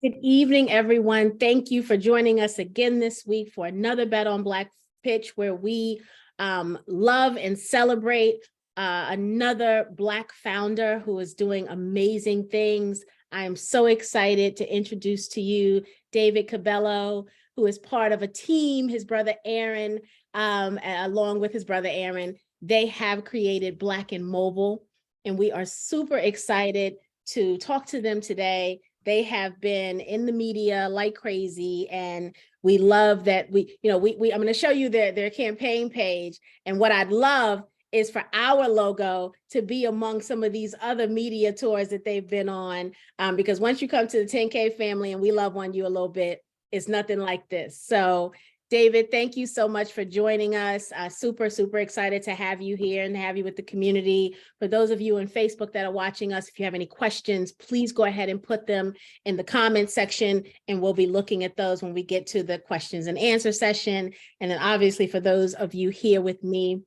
Good evening, everyone. Thank you for joining us again this week for another Bet on Black pitch where we love and celebrate another Black founder who is doing amazing things. I am so excited to introduce to you David Cabello, who is part of a team, his brother Aaron, along with his brother Aaron. They have created Black and Mobile, and we are super excited to talk to them today. They have been in the media like crazy, and we love that I'm going to show you their campaign page. And what I'd love is for our logo to be among some of these other media tours that they've been on, because once you come to the 10K family and we love on you a little bit, it's nothing like this. So David, thank you so much for joining us. Super, super excited to have you here and have you with the community. For those of you on Facebook that are watching us, if you have any questions, please go ahead and put them in the comment section, and we'll be looking at those when we get to the questions and answer session. And then obviously for those of you here with me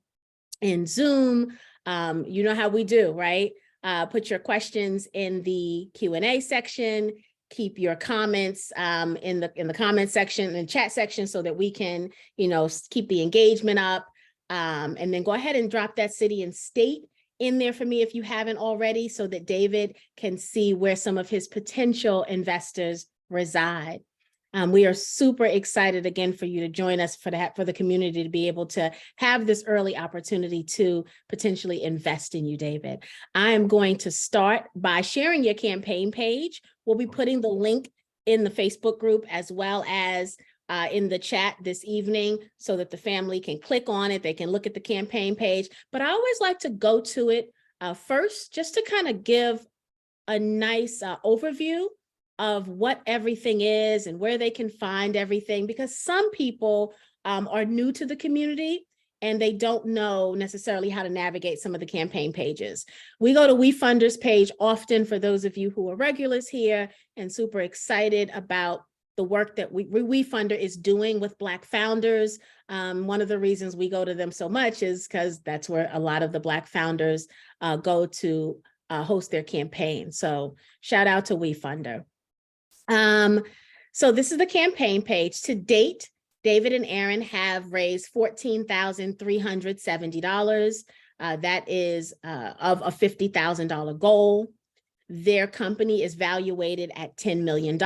in Zoom, you know how we do, right? Put your questions in the Q&A section. Keep your comments in the comment section and chat section so that we can, keep the engagement up. And then go ahead and drop that city and state in there for me if you haven't already, so that David can see where some of his potential investors reside. We are super excited again for you to join us, for the community to be able to have this early opportunity to potentially invest in you, David. I am going to start by sharing your campaign page. We'll be putting the link in the Facebook group as well as in the chat this evening so that the family can click on it. They can look at the campaign page, but I always like to go to it first just to kind of give a nice overview of what everything is and where they can find everything, because some people are new to the community and they don't know necessarily how to navigate some of the campaign pages. We go to WeFunders page often for those of you who are regulars here, and super excited about the work that WeFunder is doing with Black founders. One of the reasons we go to them so much is because that's where a lot of the Black founders go to host their campaign. So shout out to WeFunder. So this is the campaign page. To date, David and Aaron have raised $14,370. That is of a $50,000 goal. Their company is valuated at $10 million.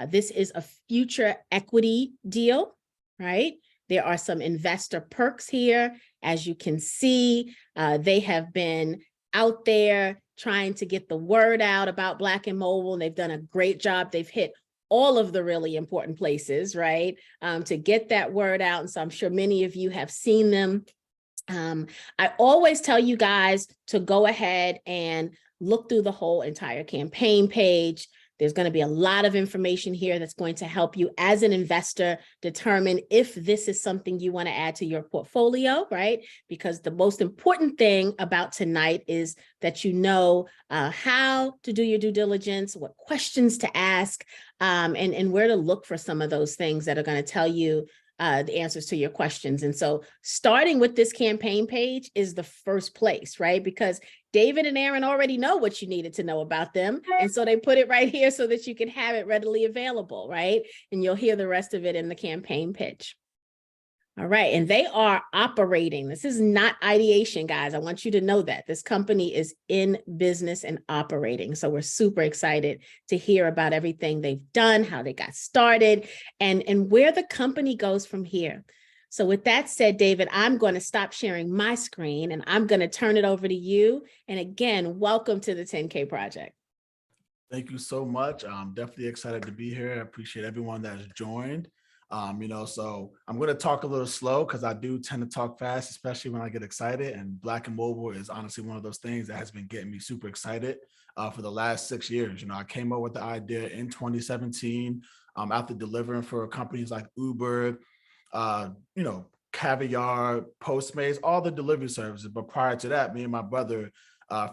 This is a future equity deal, right? There are some investor perks here. As you can see, they have been out there trying to get the word out about Black and Mobile, and they've done a great job. They've hit all of the really important places, right, to get that word out. And so I'm sure many of you have seen them. I always tell you guys to go ahead and look through the whole entire campaign page. There's going to be a lot of information here that's going to help you as an investor determine if this is something you want to add to your portfolio, right? Because the most important thing about tonight is that you know how to do your due diligence, what questions to ask, and where to look for some of those things that are going to tell you the answers to your questions. And so starting with this campaign page is the first place, right? Because David and Aaron already know what you needed to know about them. And so they put it right here so that you can have it readily available, right? And you'll hear the rest of it in the campaign pitch. All right, and they are operating. This is not ideation, guys. I want you to know that. This company is in business and operating. So we're super excited to hear about everything they've done, how they got started, and where the company goes from here. So with that said, David, I'm going to stop sharing my screen and I'm going to turn it over to you. And again, welcome to the 10K Project. Thank you so much. I'm definitely excited to be here. I appreciate everyone that has joined. So I'm going to talk a little slow because I do tend to talk fast, especially when I get excited. And Black and Mobile is honestly one of those things that has been getting me super excited for the last 6 years. I came up with the idea in 2017 after delivering for companies like Uber, Caviar, Postmates, all the delivery services. But prior to that, me and my brother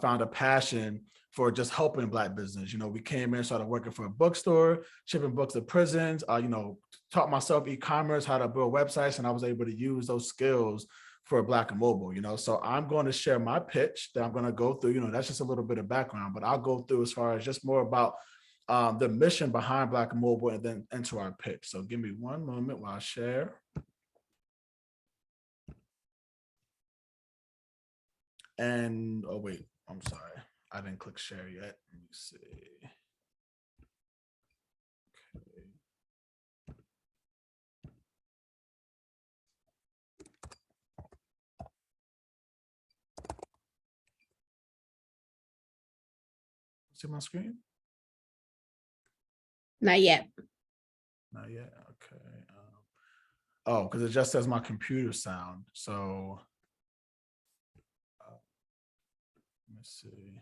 found a passion for just helping Black business. We came in, started working for a bookstore, shipping books to prisons, taught myself e-commerce, how to build websites, and I was able to use those skills for Black and Mobile, So I'm going to share my pitch that I'm going to go through, that's just a little bit of background, but I'll go through as far as just more about the mission behind Black and Mobile, and then into our pitch. So give me one moment while I share. And, oh wait, I'm sorry. I didn't click share yet. Let me see. Okay. See my screen? Not yet. Not yet. Okay. Oh, because it just says my computer sound. So let me see.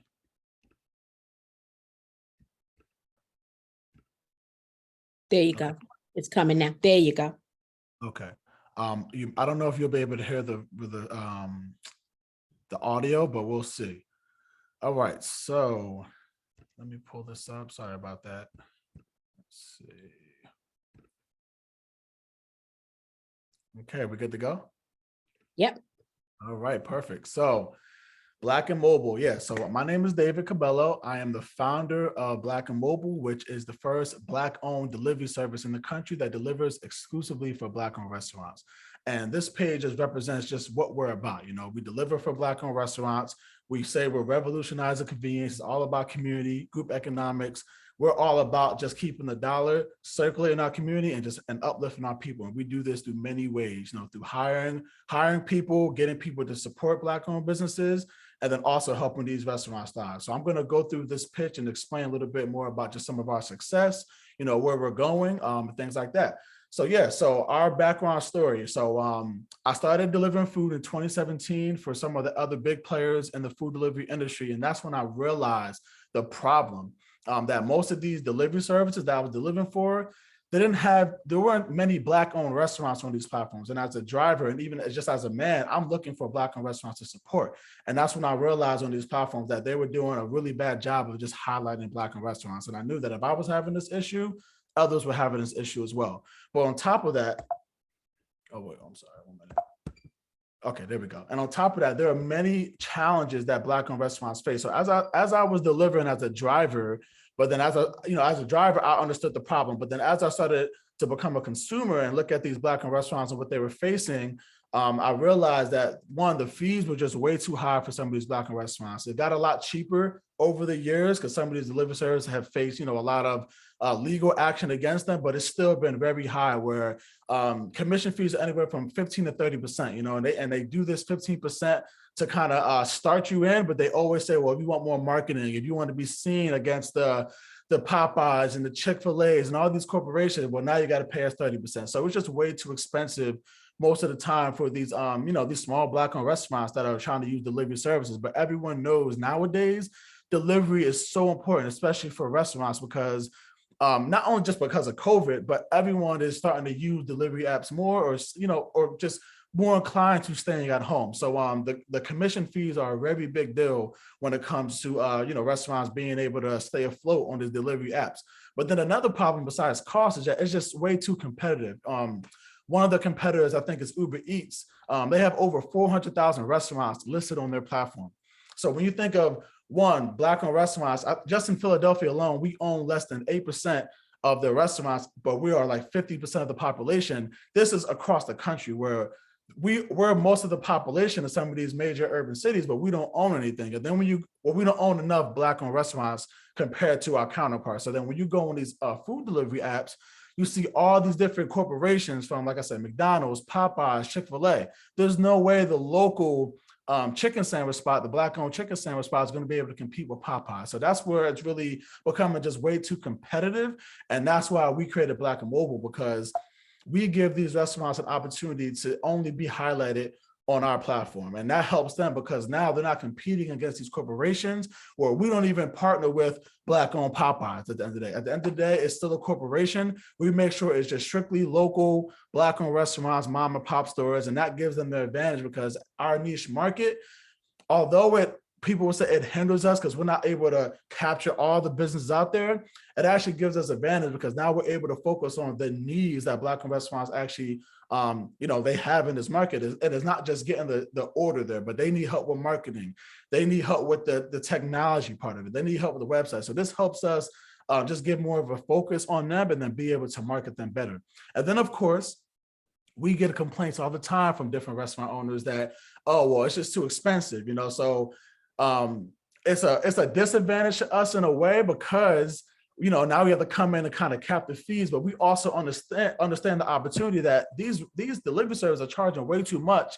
There you go. It's coming now. There you go. Okay. I don't know if you'll be able to hear the audio, but we'll see. All right. So let me pull this up. Sorry about that. Let's see. Okay, we good to go? Yep. All right, perfect. So Black and Mobile. Yeah, so my name is David Cabello. I am the founder of Black and Mobile, which is the first Black-owned delivery service in the country that delivers exclusively for Black-owned restaurants. And this page just represents just what we're about. You know, we deliver for Black-owned restaurants. We say we're revolutionizing convenience. It's all about community, group economics. We're all about just keeping the dollar circulating in our community and uplifting our people. And we do this through many ways, you know, through hiring people, getting people to support Black-owned businesses, and then also helping these restaurants thrive. So I'm going to go through this pitch and explain a little bit more about just some of our success, you know, where we're going, things like that. So yeah, so our background story. So I started delivering food in 2017 for some of the other big players in the food delivery industry. And that's when I realized the problem that most of these delivery services that I was delivering for, there weren't many Black-owned restaurants on these platforms. And as a driver, and even just as a man, I'm looking for Black-owned restaurants to support. And that's when I realized on these platforms that they were doing a really bad job of just highlighting Black-owned restaurants. And I knew that if I was having this issue, others were having this issue as well. But on top of that, oh wait, I'm sorry, 1 minute. Okay, there we go. And on top of that, there are many challenges that Black-owned restaurants face. So as I was delivering as a driver, but then as a driver, I understood the problem. But then as I started to become a consumer and look at these Black-owned restaurants and what they were facing, I realized that one, the fees were just way too high for some of these Black-owned restaurants. It got a lot cheaper over the years because some of these delivery services have faced, you know, a lot of legal action against them, but it's still been very high where commission fees are anywhere from 15 to 30%, you know, and they do this 15% to kind of start you in, but they always say, well, if you want more marketing, if you want to be seen against the Popeyes and the Chick-fil-A's and all these corporations, well, now you got to pay us 30%. So it's just way too expensive most of the time for these, these small Black-owned restaurants that are trying to use delivery services. But everyone knows nowadays, delivery is so important, especially for restaurants, because not only just because of COVID, but everyone is starting to use delivery apps more, or just more inclined to staying at home. So the commission fees are a very big deal when it comes to restaurants being able to stay afloat on these delivery apps. But then another problem besides cost is that it's just way too competitive. One of the competitors, I think, is Uber Eats. They have over 400,000 restaurants listed on their platform. So when you think of Black-owned restaurants, just in Philadelphia alone, we own less than 8% of the restaurants, but we are like 50% of the population. This is across the country where we're most of the population in some of these major urban cities, but we don't own anything. And then we don't own enough Black-owned restaurants compared to our counterparts. So then when you go on these food delivery apps, you see all these different corporations from, like I said, McDonald's, Popeyes, Chick-fil-A. There's no way the local chicken sandwich spot, the Black-owned chicken sandwich spot, is going to be able to compete with Popeye. So that's where it's really becoming just way too competitive. And that's why we created Black and Mobile, because we give these restaurants an opportunity to only be highlighted on our platform. And that helps them because now they're not competing against these corporations where we don't even partner with Black-owned Popeyes at the end of the day. At the end of the day, it's still a corporation. We make sure it's just strictly local Black-owned restaurants, mom and pop stores, and that gives them the advantage because our niche market, although people will say it hinders us because we're not able to capture all the businesses out there, it actually gives us advantage because now we're able to focus on the needs that Black-owned restaurants actually they have in this market. And it's not just getting the order there, but they need help with marketing. They need help with the technology part of it. They need help with the website. So this helps us just give more of a focus on them and then be able to market them better. And then, of course, we get complaints all the time from different restaurant owners that, oh, well, it's just too expensive, so it's a disadvantage to us in a way because now we have to come in and kind of cap the fees, but we also understand the opportunity that these delivery services are charging way too much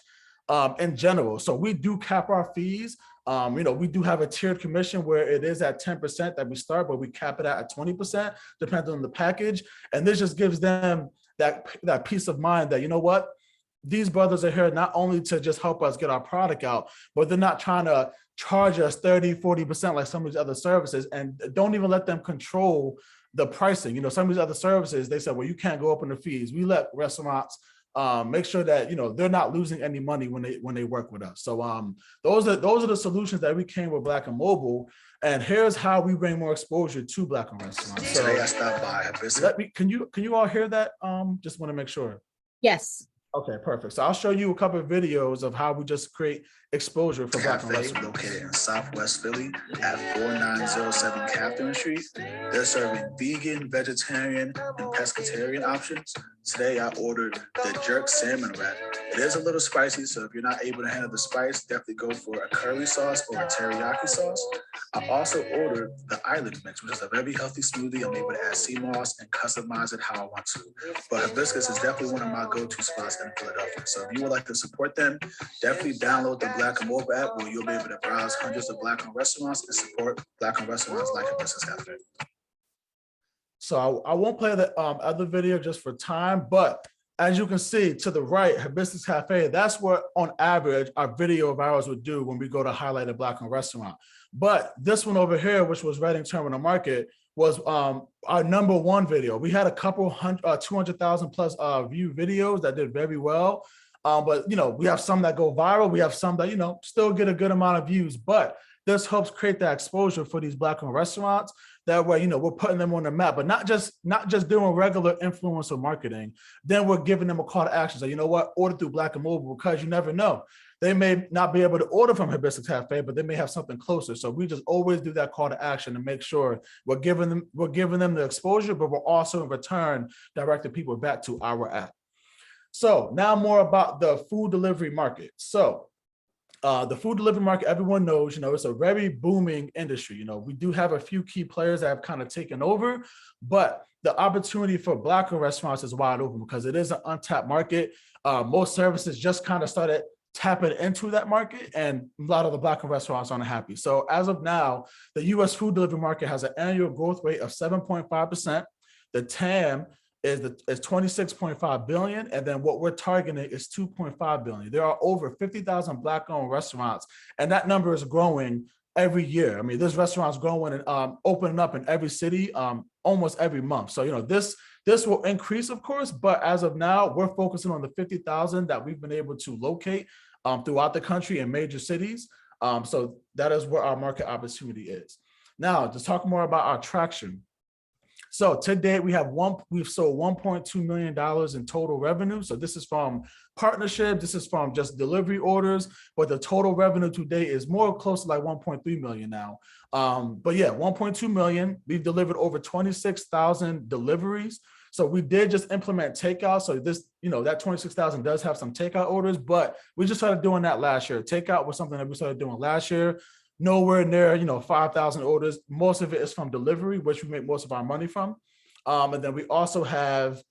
in general. So we do cap our fees. We do have a tiered commission where it is at 10% that we start, but we cap it at 20%, depending on the package. And this just gives them that peace of mind that, what, these brothers are here not only to just help us get our product out, but they're not trying to charge us 30-40% like some of these other services, and don't even let them control the pricing. Some of these other services, they said, well, you can't go up in the fees. We let restaurants make sure that they're not losing any money when they work with us. So those are the solutions that we came with Black and Mobile, and here's how we bring more exposure to Black owned restaurants. So Today I stopped by. can you all hear that? Just want to make sure. Yes. Okay, perfect. So I'll show you a couple of videos of how we just create exposure for Black owned Cafe restaurants. located in Southwest Philly at 4907 Catherine Street. They're serving vegan, vegetarian, and pescatarian options. Today I ordered the jerk salmon wrap. It is a little spicy, so if you're not able to handle the spice, definitely go for a curry sauce or a teriyaki sauce. I also ordered the Island Mix, which is a very healthy smoothie. I'm able to add sea moss and customize it how I want to. But Hibiscus is definitely one of my go-to spots in Philadelphia. So if you would like to support them, definitely download the Black and Mobile app where you'll be able to browse hundreds of Black-owned restaurants and support Black-owned restaurants like Hibiscus Cafe. So I won't play the other video just for time, but as you can see to the right, Hibiscus Cafe, that's what on average our video of ours would do when we go to highlight a Black-owned restaurant. But this one over here, which was Reading Terminal Market, was our number one video. We had a couple 200,000 plus view videos that did very well. But we have some that go viral. We have some that still get a good amount of views. But this helps create that exposure for these Black-owned restaurants. That way, we're putting them on the map, but not just doing regular influencer marketing. Then we're giving them a call to action. So you know what, order through Black and Mobile, because you never know. They may not be able to order from Hibiscus Cafe, but they may have something closer. So we just always do that call to action to make sure we're giving them the exposure, but we're also in return directing people back to our app. So now more about the food delivery market. So the food delivery market, everyone knows, it's a very booming industry. We do have a few key players that have kind of taken over, but the opportunity for Black-owned restaurants is wide open because it is an untapped market. Most services just kind of started tapping into that market, and a lot of the Black-owned restaurants aren't happy. So as of now, the US food delivery market has an annual growth rate of 7.5%. The TAM is 26.5 billion, and then what we're targeting is 2.5 billion. There are over 50,000 Black-owned restaurants, and that number is growing every year. I mean, there's restaurants growing and opening up in every city almost every month. So this will increase, of course, but as of now, we're focusing on the 50,000 that we've been able to locate throughout the country in major cities. So that is where our market opportunity is. Now, to talk more about our traction. So to date, we've sold $1.2 million in total revenue. So this is from partnerships, this is from just delivery orders, but the total revenue to date is more close to like 1.3 million now. But yeah, 1.2 million. We've delivered over 26,000 deliveries. So we did just implement takeout. So this, that 26,000 does have some takeout orders, but we just started doing that last year. Takeout was something that we started doing last year. Nowhere near, 5,000 orders. Most of it is from delivery, which we make most of our money from. And then we also have,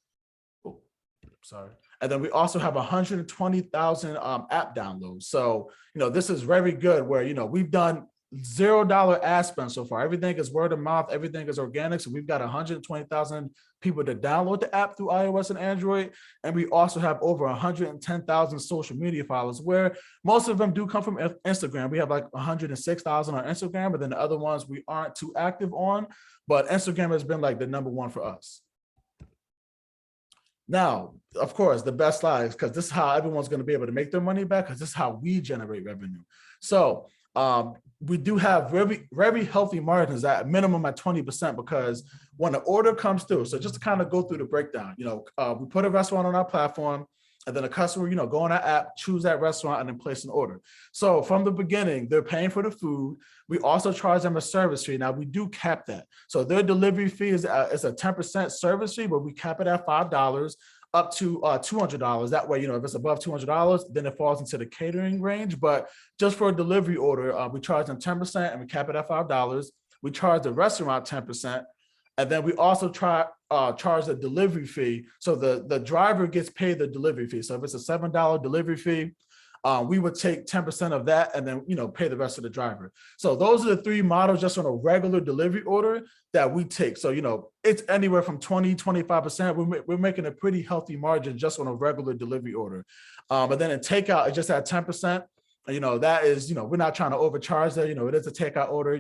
And then we also have 120,000 app downloads. So, this is very good where, we've done $0 ad spend so far. Everything is word of mouth. Everything is organic. So we've got 120,000 people to download the app through iOS and Android. And we also have over 110,000 social media followers, where most of them do come from Instagram. We have like 106,000 on Instagram, but then the other ones we aren't too active on. But Instagram has been like the number one for us. Now, of course, the best slide, because this is how everyone's going to be able to make their money back, because this is how we generate revenue. So we do have very, very healthy margins at minimum at 20%, because when the order comes through, so just to kind of go through the breakdown, we put a restaurant on our platform, And then the customer, go on that app, choose that restaurant, and then place an order. So from the beginning, they're paying for the food. We also charge them a service fee. Now we do cap that. So their delivery fee is a 10% service fee, but we cap it at $5 up to $200. That way, if it's above $200, then it falls into the catering range. But just for a delivery order, we charge them 10% and we cap it at $5. We charge the restaurant 10%. And then we also charge the delivery fee. So the driver gets paid the delivery fee. So if it's a $7 delivery fee, we would take 10% of that and then, pay the rest of the driver. So those are the three models just on a regular delivery order that we take. So, it's anywhere from 20, 25%. We're making a pretty healthy margin just on a regular delivery order. But then in takeout, it's just at 10%. That is, we're not trying to overcharge that. It is a takeout order,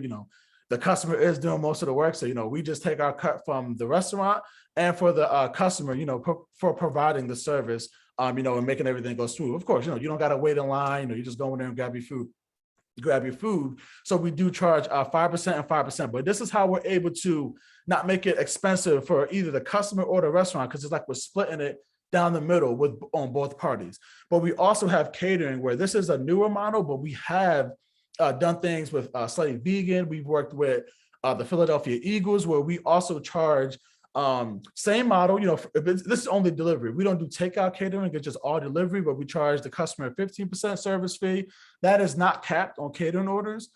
the customer is doing most of the work. So, we just take our cut from the restaurant and for the customer, for providing the service, and making everything go smooth. Of course, you don't got to wait in line, you just go in there and grab your food. So we do charge 5% and 5%, but this is how we're able to not make it expensive for either the customer or the restaurant, because it's like we're splitting it down the middle on both parties. But we also have catering, where this is a newer model, but we have done things with Slightly Vegan. We've worked with the Philadelphia Eagles, where we also charge same model. This is only delivery. We don't do takeout catering, it's just all delivery, but we charge the customer a 15% service fee. That is not capped on catering orders,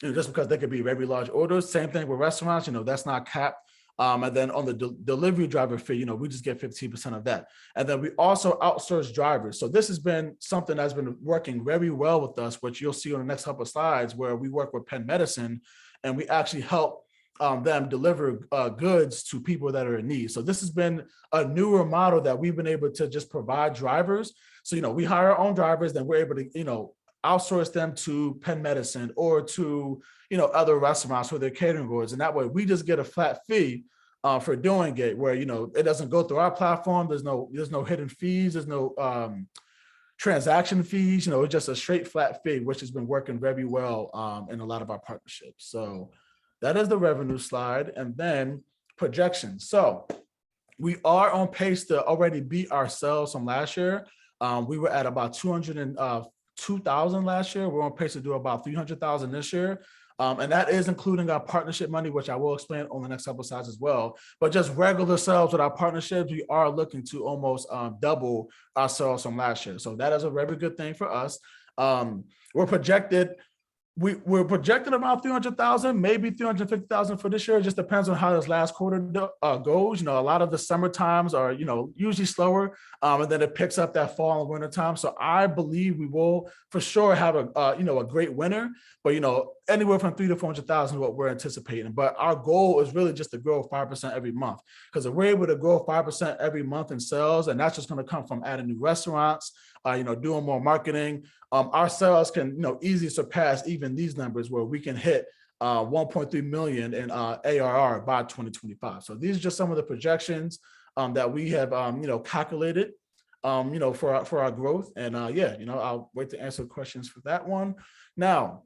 just because they could be very large orders. Same thing with restaurants, that's not capped. And then on the delivery driver fee, we just get 15% of that. And then we also outsource drivers. So this has been something that's been working very well with us, which you'll see on the next couple of slides, where we work with Penn Medicine and we actually help them deliver goods to people that are in need. So this has been a newer model that we've been able to just provide drivers. So, we hire our own drivers, then we're able to, outsource them to Penn Medicine or to, other restaurants for their catering orders. And that way we just get a flat fee for doing it, where, it doesn't go through our platform. There's no hidden fees. There's no transaction fees. It's just a straight flat fee, which has been working very well in a lot of our partnerships. So that is the revenue slide. And then projections. So we are on pace to already beat our sales from last year. We were at about 202,000 last year. We're on pace to do about 300,000 this year. And that is including our partnership money, which I will explain on the next couple of slides as well. But just regular sales with our partnerships, we are looking to almost double our sales from last year. So that is a very good thing for us. We're projecting about 300,000, maybe 350,000 for this year. It just depends on how this last quarter goes. A lot of the summer times are, usually slower, and then it picks up that fall and winter time. So I believe we will for sure have a great winter, but anywhere from 300,000 to 400,000 is what we're anticipating. But our goal is really just to grow 5% every month, because if we're able to grow 5% every month in sales, and that's just going to come from adding new restaurants, doing more marketing, our sales can, easily surpass even these numbers, where we can hit 1.3 million in ARR by 2025. So these are just some of the projections that we have, calculated, for our growth. And I'll wait to answer questions for that one. Now,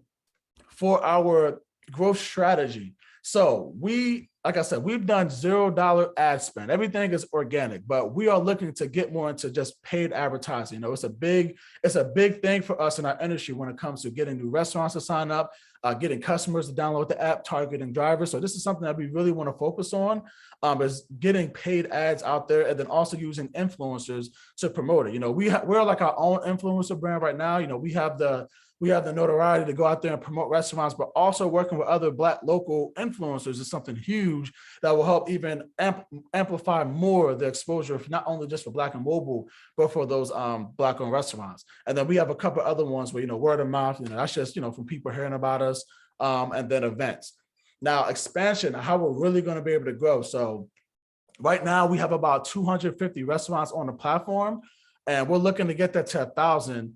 for our growth strategy. So like I said, we've done $0 ad spend. Everything is organic, but we are looking to get more into just paid advertising. It's a big thing for us in our industry when it comes to getting new restaurants to sign up, getting customers to download the app, targeting drivers. So this is something that we really want to focus on, is getting paid ads out there, and then also using influencers to promote it. We're like our own influencer brand right now. We have the notoriety to go out there and promote restaurants, but also working with other Black local influencers is something huge that will help even amplify more the exposure, not only just for Black and Mobile, but for those Black-owned restaurants. And then we have a couple other ones where, word of mouth, that's just, from people hearing about us, and then events. Now, expansion, how we're really going to be able to grow. So right now we have about 250 restaurants on the platform, and we're looking to get that to 1,000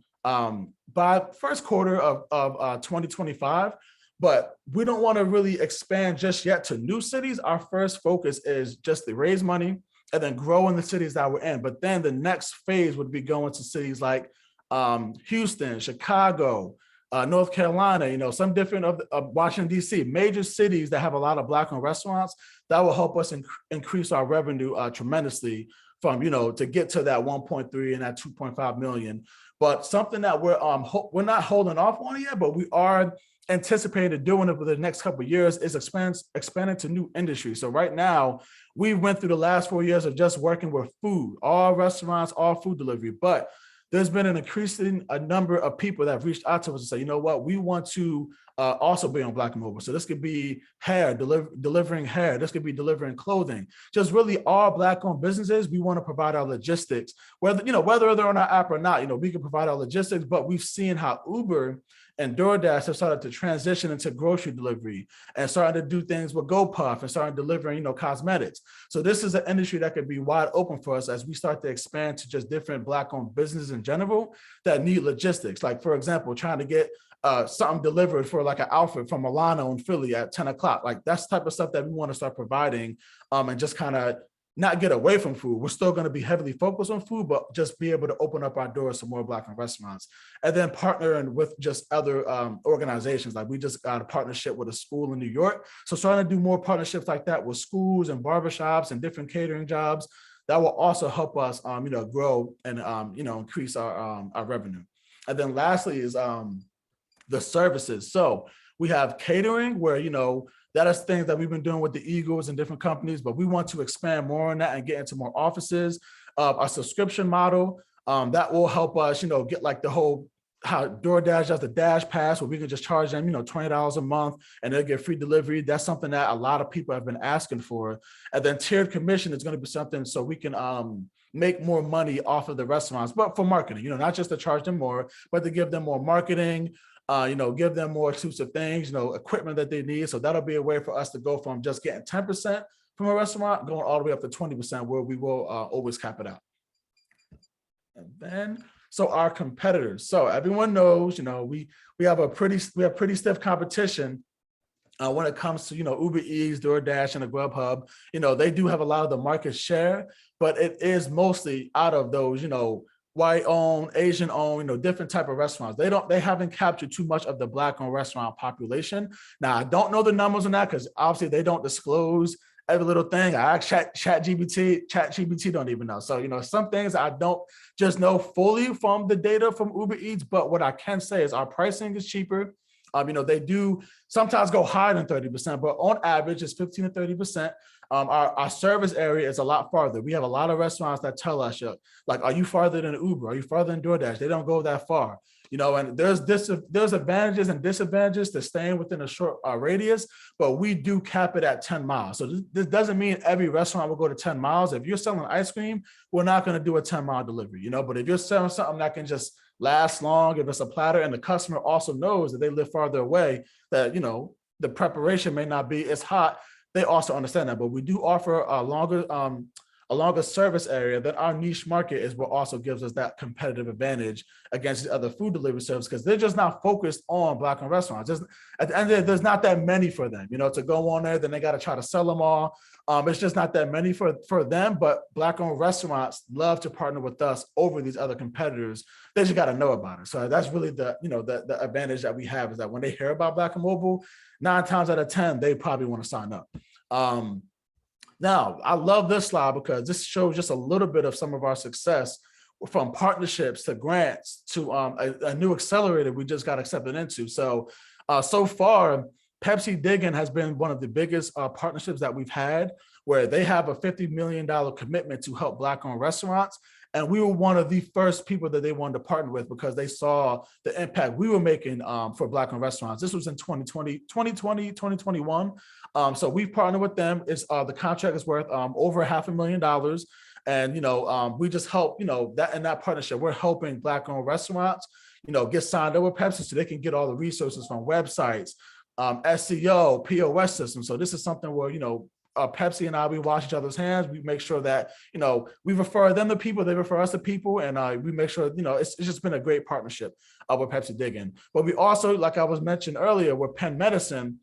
by first quarter of 2025, but we don't want to really expand just yet to new cities. Our first focus is just to raise money and then grow in the cities that we're in. But then the next phase would be going to cities like Houston, Chicago, North Carolina, some different of Washington, DC, major cities that have a lot of Black-owned restaurants. That will help us increase our revenue tremendously from, to get to that 1.3 and that 2.5 million. But something that we're not holding off on yet, but we are anticipated doing it for the next couple of years is expanding to new industries. So right now, we went through the last 4 years of just working with food, all restaurants, all food delivery, but there's been an increasing number of people that have reached out to us and say, you know what, we want to also be on Black Mobile. So this could be hair, delivering hair. This could be delivering clothing. Just really all Black-owned businesses. We want to provide our logistics, whether they're on our app or not. We can provide our logistics, but we've seen how Uber and DoorDash have started to transition into grocery delivery and starting to do things with GoPuff and starting delivering, cosmetics. So this is an industry that could be wide open for us as we start to expand to just different Black-owned businesses in general that need logistics. Like, for example, trying to get something delivered for like an outfit from Milano in Philly at 10 o'clock. Like, that's the type of stuff that we want to start providing and just kind of not get away from food. We're still going to be heavily focused on food, but just be able to open up our doors to more Black-owned restaurants. And then partnering with just other organizations. Like, we just got a partnership with a school in New York. So starting to do more partnerships like that with schools and barbershops and different catering jobs that will also help us, grow and, increase our revenue. And then lastly is the services. So we have catering where, that is things that we've been doing with the Eagles and different companies, but we want to expand more on that and get into more offices. Our subscription model that will help us, get like the whole how DoorDash does the Dash Pass, where we can just charge them, $20 a month and they'll get free delivery. That's something that a lot of people have been asking for. And then tiered commission is going to be something so we can make more money off of the restaurants, but for marketing, not just to charge them more, but to give them more marketing, give them more exclusive things, equipment that they need. So that'll be a way for us to go from just getting 10% from a restaurant, going all the way up to 20%, where we will always cap it out. And then, so our competitors. So everyone knows, we have pretty stiff competition when it comes to, Uber Eats, DoorDash, and the Grubhub. They do have a lot of the market share, but it is mostly out of those, white-owned, Asian-owned, different type of restaurants. They haven't captured too much of the Black-owned restaurant population. Now, I don't know the numbers on that because obviously they don't disclose every little thing. I asked ChatGPT don't even know. So, some things I don't just know fully from the data from Uber Eats, but what I can say is our pricing is cheaper. They do sometimes go higher than 30%, but on average it's 15 to 30%. Our service area is a lot farther. We have a lot of restaurants that tell us, like, are you farther than Uber? Are you farther than DoorDash? They don't go that far. And there's advantages and disadvantages to staying within a short radius, but we do cap it at 10 miles. So this doesn't mean every restaurant will go to 10 miles. If you're selling ice cream, we're not going to do a 10-mile delivery, but if you're selling something that can just last long, if it's a platter and the customer also knows that they live farther away, that, the preparation may not be as hot, they also understand that. But we do offer a longer service area. That our niche market is what also gives us that competitive advantage against the other food delivery services, because they're just not focused on Black-owned restaurants. At the end of it, there's not that many for them, to go on there, then they got to try to sell them all. It's just not that many for them, but Black-owned restaurants love to partner with us over these other competitors. They just got to know about it. So that's really the advantage that we have, is that when they hear about Black and Mobile, 9 times out of 10, they probably want to sign up. Now, I love this slide because this shows just a little bit of some of our success, from partnerships to grants to a new accelerator we just got accepted into. So far, Pepsi Diggin has been one of the biggest partnerships that we've had, where they have a $50 million commitment to help Black-owned restaurants. And we were one of the first people that they wanted to partner with because they saw the impact we were making for Black-owned restaurants. This was in 2021. So we've partnered with them. The contract is worth over $500,000. And, we just help, that in that partnership, we're helping Black-owned restaurants, get signed up with Pepsi so they can get all the resources from websites, SEO, POS systems. So this is something where, Pepsi and I, we wash each other's hands. We make sure that, we refer them to people, they refer us to people, and we make sure, it's just been a great partnership with Pepsi Diggin. But we also, like I was mentioned earlier, with Penn Medicine,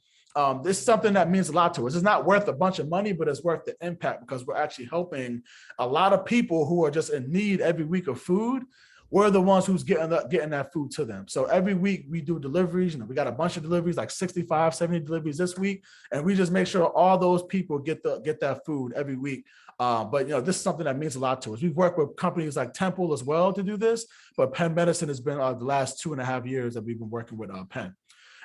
this is something that means a lot to us. It's not worth a bunch of money, but it's worth the impact, because we're actually helping a lot of people who are just in need every week of food. we're the ones who's getting that food to them. So every week we do deliveries. We got a bunch of deliveries, like 65, 70 deliveries this week. And we just make sure all those people get that food every week. But this is something that means a lot to us. We've worked with companies like Temple as well to do this, but Penn Medicine has been the last 2.5 years that we've been working with Penn.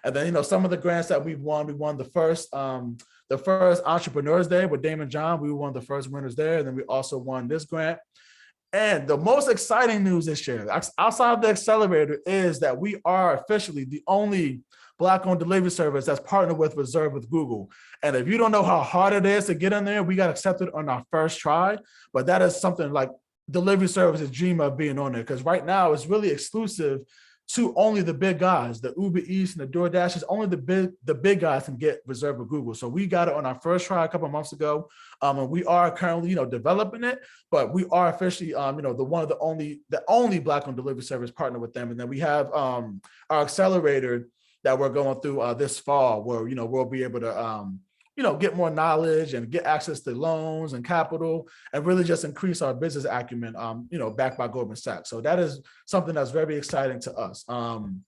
And then, some of the grants that we won the first Entrepreneurs Day with Damon John. We were one of the first winners there. And then we also won this grant. And the most exciting news this year, outside of the accelerator, is that we are officially the only Black-owned delivery service that's partnered with Reserve with Google. And if you don't know how hard it is to get in there, we got accepted on our first try. But that is something like delivery services dream of being on there, because right now it's really exclusive to only the big guys, the Uber Eats and the DoorDashes. Only the big guys can get Reserve with Google. So we got it on our first try a couple of months ago, and we are currently, developing it. But we are officially, the only Black-owned delivery service partner with them. And then we have our accelerator that we're going through this fall, where we'll be able to get more knowledge and get access to loans and capital, and really just increase our business acumen, backed by Goldman Sachs. So that is something that's very exciting to us. And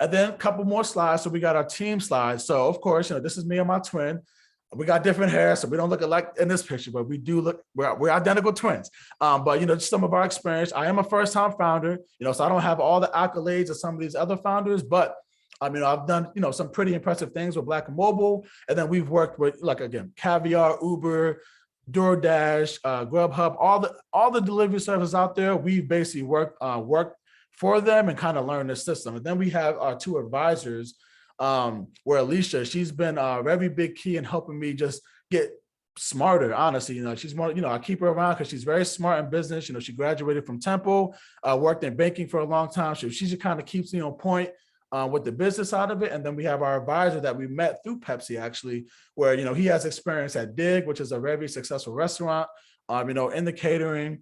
then a couple more slides. So we got our team slides. So of course, this is me and my twin. We got different hair, so we don't look alike in this picture, but we do look, we're identical twins. But just some of our experience. I am a first-time founder, so I don't have all the accolades of some of these other founders, but I've done, some pretty impressive things with Black and Mobile. And then we've worked with, like, again, Caviar, Uber, DoorDash, Grubhub, all the delivery services out there. We've basically worked for them and kind of learned the system. And then we have our two advisors, where Alicia, she's been a very big key in helping me just get smarter, honestly. She's more, I keep her around because she's very smart in business. She graduated from Temple, worked in banking for a long time. So she just kind of keeps me on point with the business side of it. And then we have our advisor that we met through Pepsi, actually, where, he has experience at Dig, which is a very successful restaurant, in the catering.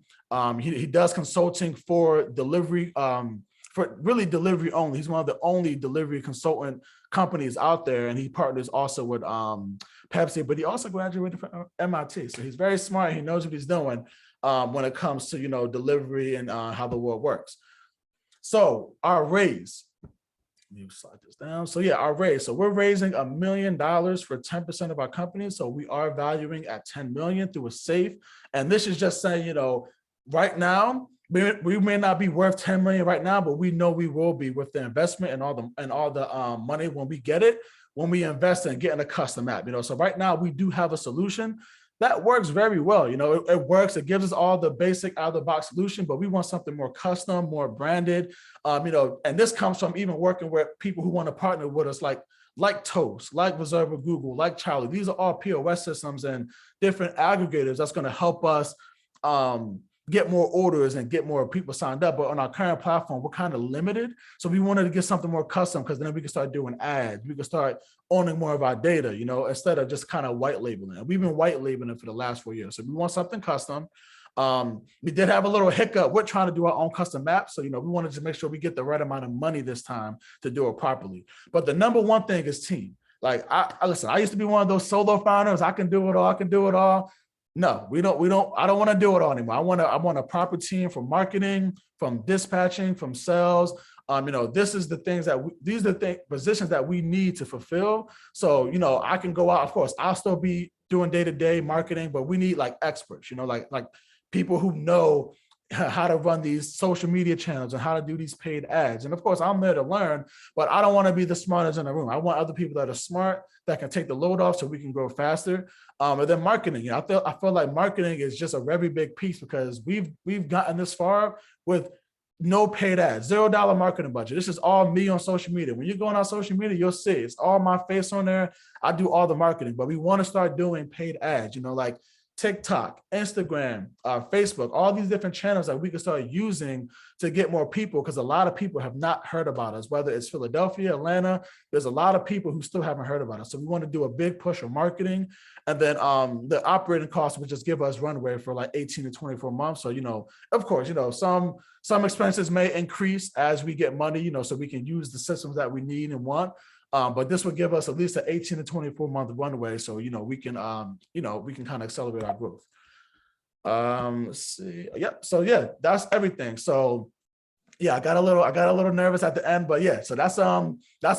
He does consulting for delivery, for really delivery only. He's one of the only delivery consultant companies out there. And he partners also with Pepsi, but he also graduated from MIT. So he's very smart. He knows what he's doing when it comes to, delivery and how the world works. So our raise, let me slide this down. So yeah, our raise. So we're raising $1 million for 10% of our company. So we are valuing at 10 million through a SAFE. And this is just saying, right now, we may not be worth 10 million right now, but we know we will be with the investment and all the money when we get it, when we invest in getting a custom app. So right now we do have a solution that works very well. It works. It gives us all the basic out of the box solution, but we want something more custom, more branded. And this comes from even working with people who want to partner with us, like Toast, like Reserve with Google, like Charlie. These are all POS systems and different aggregators that's going to help us get more orders and get more people signed up. But on our current platform, we're kind of limited. So we wanted to get something more custom, because then we can start doing ads. We can start owning more of our data, instead of just kind of white labeling it. We've been white labeling it for the last 4 years. So we want something custom. We did have a little hiccup. We're trying to do our own custom map. So, we wanted to make sure we get the right amount of money this time to do it properly. But the number one thing is team. Like, listen, I used to be one of those solo founders. I can do it all. No, we don't. I don't want to do it all anymore. I want a proper team from marketing, from dispatching, from sales. This is the things these are the positions that we need to fulfill. So, I can go out, of course, I'll still be doing day-to-day marketing, but we need like experts, like people who know how to run these social media channels and how to do these paid ads. And of course, I'm there to learn, but I don't want to be the smartest in the room. I want other people that are smart, that can take the load off so we can grow faster. And then marketing, I feel like marketing is just a very big piece, because we've gotten this far with no paid ads, $0 marketing budget. This is all me on social media. When you're going on social media, you'll see it's all my face on there. I do all the marketing, but we want to start doing paid ads, like TikTok, Instagram, Facebook, all these different channels that we can start using to get more people, because a lot of people have not heard about us, whether it's Philadelphia, Atlanta. There's a lot of people who still haven't heard about us. So we want to do a big push of marketing, and then the operating costs would just give us runway for like 18 to 24 months. So, of course, some expenses may increase as we get money, so we can use the systems that we need and want. But this would give us at least an 18 to 24 month runway. So, we can kind of accelerate our growth. Let's see. Yep. So yeah, that's everything. So Yeah, I got a little nervous at the end, but yeah, so that's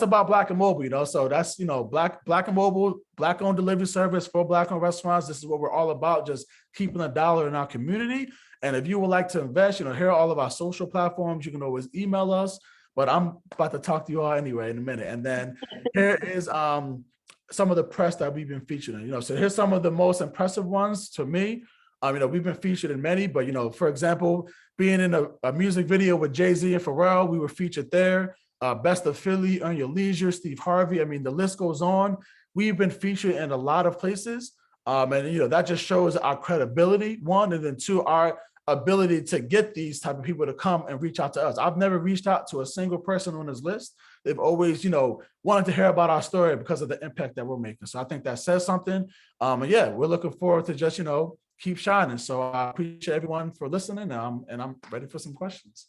about Black and Mobile, you know. So that's, you know, Black and Mobile, Black owned delivery service for Black owned restaurants. This is what we're all about, just keeping a dollar in our community. And if you would like to invest, you know, here are all of our social platforms. You can always email us, but I'm about to talk to you all anyway in a minute. And then here is some of the press that we've been featured in, you know. So here's some of the most impressive ones to me. You know, we've been featured in many, but, you know, for example, being in a music video with Jay-Z and Pharrell, we were featured there. Best of Philly, Earn Your Leisure, Steve Harvey. I mean, the list goes on. We've been featured in a lot of places. And, you know, that just shows our credibility, one, and then two, our ability to get these type of people to come and reach out to us. I've never reached out to a single person on this list. They've always, you know, wanted to hear about our story because of the impact that we're making. So I think that says something. And yeah, we're looking forward to just, you know, keep shining. So I appreciate everyone for listening, and I'm ready for some questions.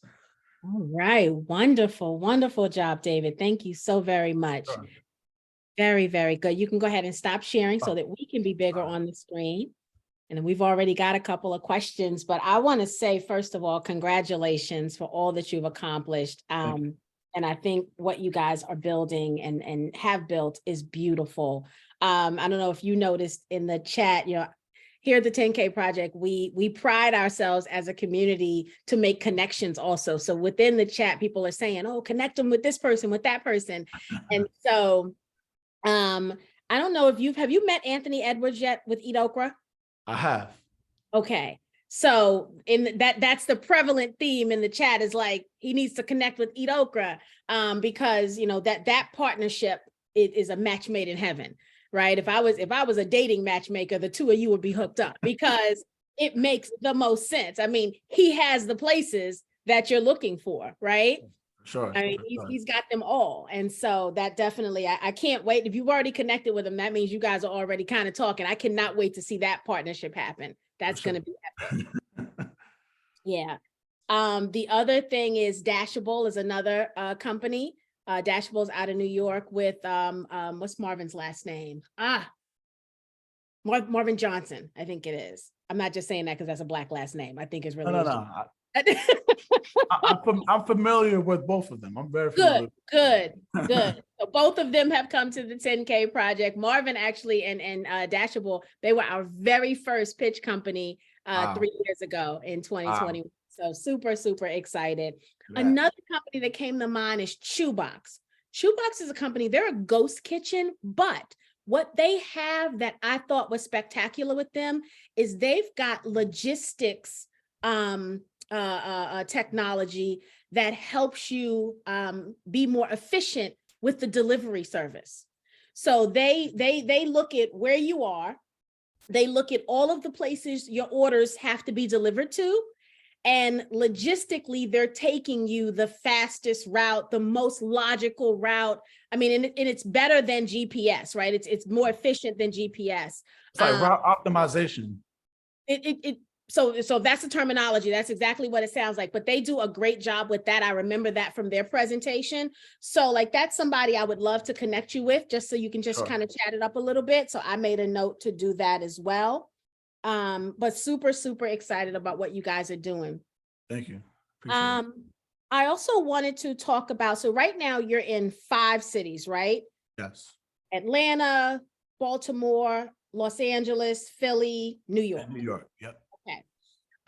All right. Wonderful. Wonderful job, David. Thank you so very much. Sure. Very, very good. You can go ahead and stop sharing so that we can be bigger on the screen. And we've already got a couple of questions, but I want to say, first of all, congratulations for all that you've accomplished. And I think what you guys are building and have built is beautiful. I don't know if you noticed in the chat, you know, here at the 10K Project, we pride ourselves as a community to make connections also. So within the chat, people are saying, oh, connect them with this person, with that person. And so I don't know if have you met Anthony Edwards yet with Eat Okra? I have. Okay. So in that's the prevalent theme in the chat is like, he needs to connect with Eat Okra because, you know, that partnership is a match made in heaven. Right. If I was a dating matchmaker, the two of you would be hooked up because it makes the most sense. I mean, he has the places that you're looking for, right? Sure. I mean, he's got them all. And so that definitely, I can't wait. If you've already connected with him, that means you guys are already kind of talking. I cannot wait to see that partnership happen. That's going to be epic. Yeah. The other thing is Dashable is another company. Dashable's out of New York with what's Marvin's last name? Marvin Johnson, I think it is. I'm not just saying that because that's a Black last name. I think it's really no. I'm familiar with both of them. I'm very familiar. Good. So both of them have come to the 10K Project. Marvin actually and Dashable, they were our very first pitch company 3 years ago in 2020. Wow. So super excited. Yeah. Another company that came to mind is Shoebox. Shoebox is a company, they're a ghost kitchen, but what they have that I thought was spectacular with them is they've got logistics technology that helps you be more efficient with the delivery service. So they look at where you are, they look at all of the places your orders have to be delivered to, and logistically, they're taking you the fastest route, the most logical route. I mean, and it's better than GPS, right? It's more efficient than GPS. It's like route optimization. So that's the terminology. That's exactly what it sounds like. But they do a great job with that. I remember that from their presentation. So like that's somebody I would love to connect you with, just so you can just kind of chat it up a little bit. So I made a note to do that as well. But super excited about what you guys are doing. Thank you. Appreciate it. I also wanted to talk about, so right now you're in 5 cities, right? Yes. Atlanta, Baltimore, Los Angeles, Philly, New York. And New York, yep. Okay.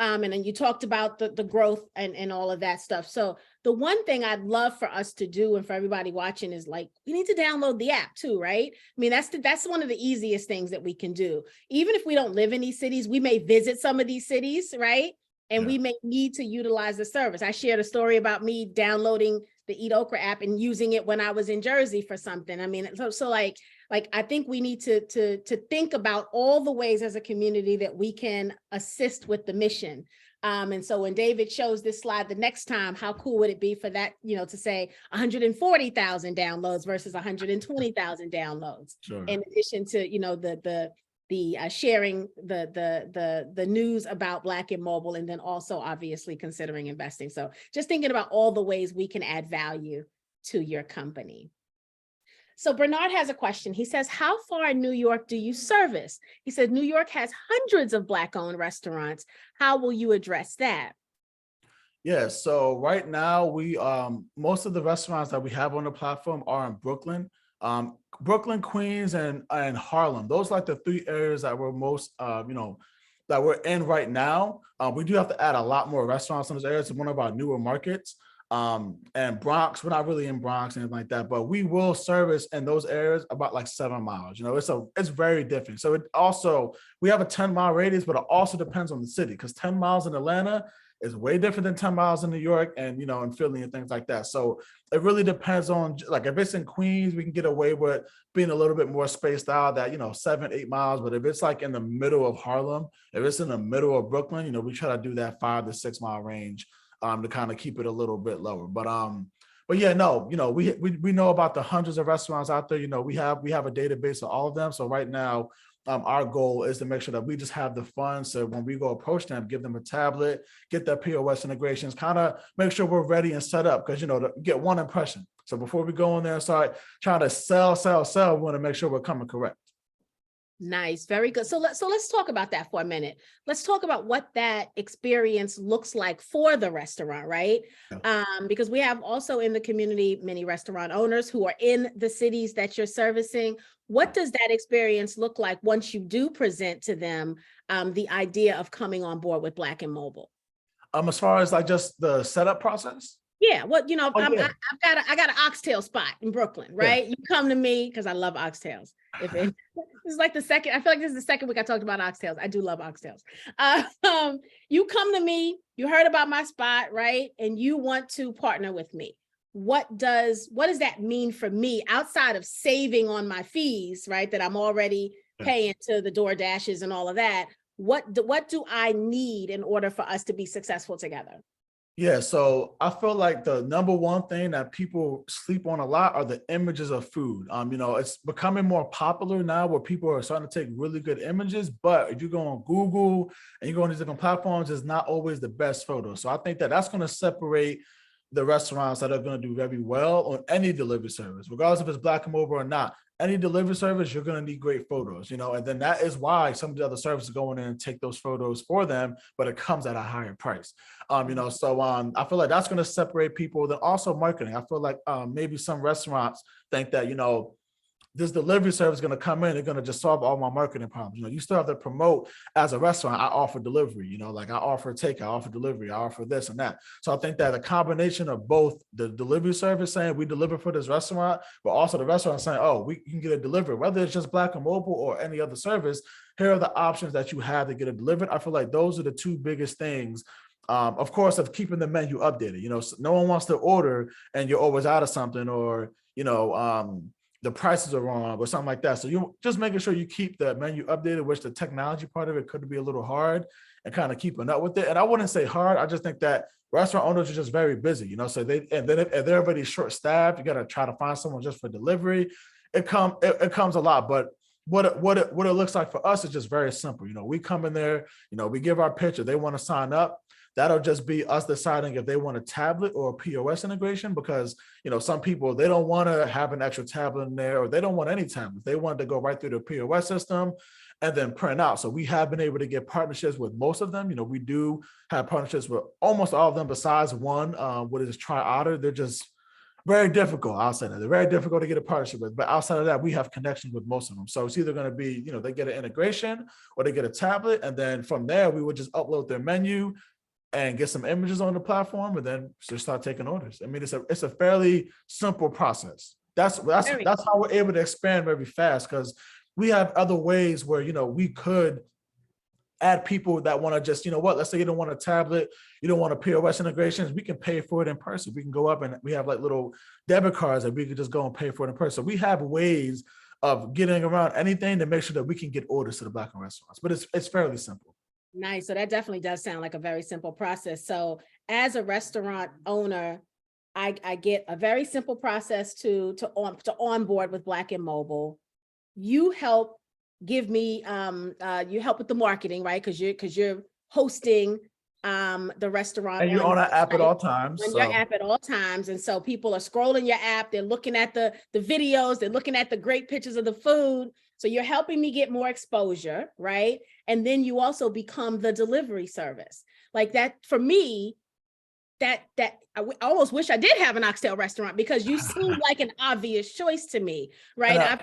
And then you talked about the growth and all of that stuff. So the one thing I'd love for us to do and for everybody watching is like, we need to download the app too, right? I mean, that's one of the easiest things that we can do. Even if we don't live in these cities, we may visit some of these cities, right? And we may need to utilize the service. I shared a story about me downloading the Eat Okra app and using it when I was in Jersey for something. I mean, so like I think we need to think about all the ways as a community that we can assist with the mission. And so when David shows this slide the next time, how cool would it be for that, you know, to say 140,000 downloads versus 120,000 downloads, sure. In addition to, you know, the sharing the news about Black and Mobile, and then also obviously considering investing. So just thinking about all the ways we can add value to your company. So Bernard has a question. He says, how far in New York do you service? He said, New York has hundreds of Black-owned restaurants. How will you address that? Yeah, so right now we most of the restaurants that we have on the platform are in Brooklyn. Brooklyn, Queens, and Harlem. Those are like the three areas that we're most that we're in right now. We do have to add a lot more restaurants in those areas. It's one of our newer markets. And Bronx, we're not really in Bronx and anything like that, but we will service in those areas about like 7 miles. It's very different. So it also, we have a 10-mile radius, but it also depends on the city, because 10 miles in Atlanta is way different than 10 miles in New York and in Philly and things like that. So it really depends on, like, if it's in Queens, we can get away with being a little bit more spaced out, that 7-8 miles. But if it's like in the middle of Harlem, if it's in the middle of Brooklyn, we try to do that 5 to 6 mile range to kind of keep it a little bit lower. But yeah, no, we know about the hundreds of restaurants out there. We have a database of all of them. So right now, our goal is to make sure that we just have the funds, so when we go approach them, give them a tablet, get their POS integrations, kind of make sure we're ready and set up, because to get one impression. So before we go in there and start trying to sell, we want to make sure we're coming correct. Nice, very good. So let's talk about that for a minute. Let's talk about what that experience looks like for the restaurant, right? Yeah. Because we have also in the community many restaurant owners who are in the cities that you're servicing. What does that experience look like once you do present to them the idea of coming on board with Black and Mobile? As far as like just the setup process? Yeah, well, Yeah. I got an oxtail spot in Brooklyn, right? You come to me because I love oxtails. This is like the second, I feel like this is the second week I talked about oxtails. I do love oxtails. You come to me, you heard about my spot, right? And you want to partner with me. What does that mean for me outside of saving on my fees, right? That I'm already paying to the DoorDashes and all of that. What do I need in order for us to be successful together? Yeah, so I feel like the number one thing that people sleep on a lot are the images of food. It's becoming more popular now where people are starting to take really good images, but if you go on Google and you go on these different platforms, it's not always the best photo. So I think that that's going to separate the restaurants that are going to do very well on any delivery service, regardless if it's Black and Mobile or not. Any delivery service, you're going to need great photos, and then that is why some of the other services go in and take those photos for them, but it comes at a higher price. I feel like that's going to separate people. Then also marketing. I feel like maybe some restaurants think that, this delivery service is going to come in, they're going to just solve all my marketing problems. You still have to promote as a restaurant. I offer delivery, like I offer takeout, I offer delivery, I offer this and that. So I think that a combination of both the delivery service saying we deliver for this restaurant, but also the restaurant saying, oh, we can get it delivered, whether it's just Black and Mobile or any other service, here are the options that you have to get it delivered. I feel like those are the two biggest things. Of course, of keeping the menu updated. No one wants to order and you're always out of something, or, the prices are wrong or something like that. So you just making sure you keep the menu updated, which the technology part of it could be a little hard, and kind of keeping up with it. And I wouldn't say hard. I just think that restaurant owners are just very busy, so then if they're already short staffed, you got to try to find someone just for delivery. It comes a lot, but what it looks like for us is just very simple. We come in there, we give our pitch. If they want to sign up, that'll just be us deciding if they want a tablet or a POS integration, because, some people, they don't want to have an extra tablet in there, or they don't want any tablet. They want to go right through the POS system and then print out. So we have been able to get partnerships with most of them. We do have partnerships with almost all of them besides one, what is TriOtter. They're just very difficult. I'll say that they're very difficult to get a partnership with, but outside of that, we have connections with most of them. So it's either going to be, they get an integration or they get a tablet. And then from there, we would just upload their menu and get some images on the platform, and then just start taking orders. I mean, it's a fairly simple process. That's how we're able to expand very fast, because we have other ways where, we could add people that want to just, let's say you don't want a tablet, you don't want a POS integrations, we can pay for it in person. We can go up and we have like little debit cards that we could just go and pay for it in person. We have ways of getting around anything to make sure that we can get orders to the Black-owned restaurants, but it's fairly simple. Nice. So that definitely does sound like a very simple process. So as a restaurant owner, I get a very simple process to onboard with Black and Mobile. You help give me, you help with the marketing, right? Because you're hosting the restaurant. And you're on our app at all times. On your app at all times. And so people are scrolling your app, they're looking at the videos, they're looking at the great pictures of the food. So you're helping me get more exposure, right? And then you also become the delivery service. Like that, for me, I almost wish I did have an oxtail restaurant because you seem like an obvious choice to me, right? And,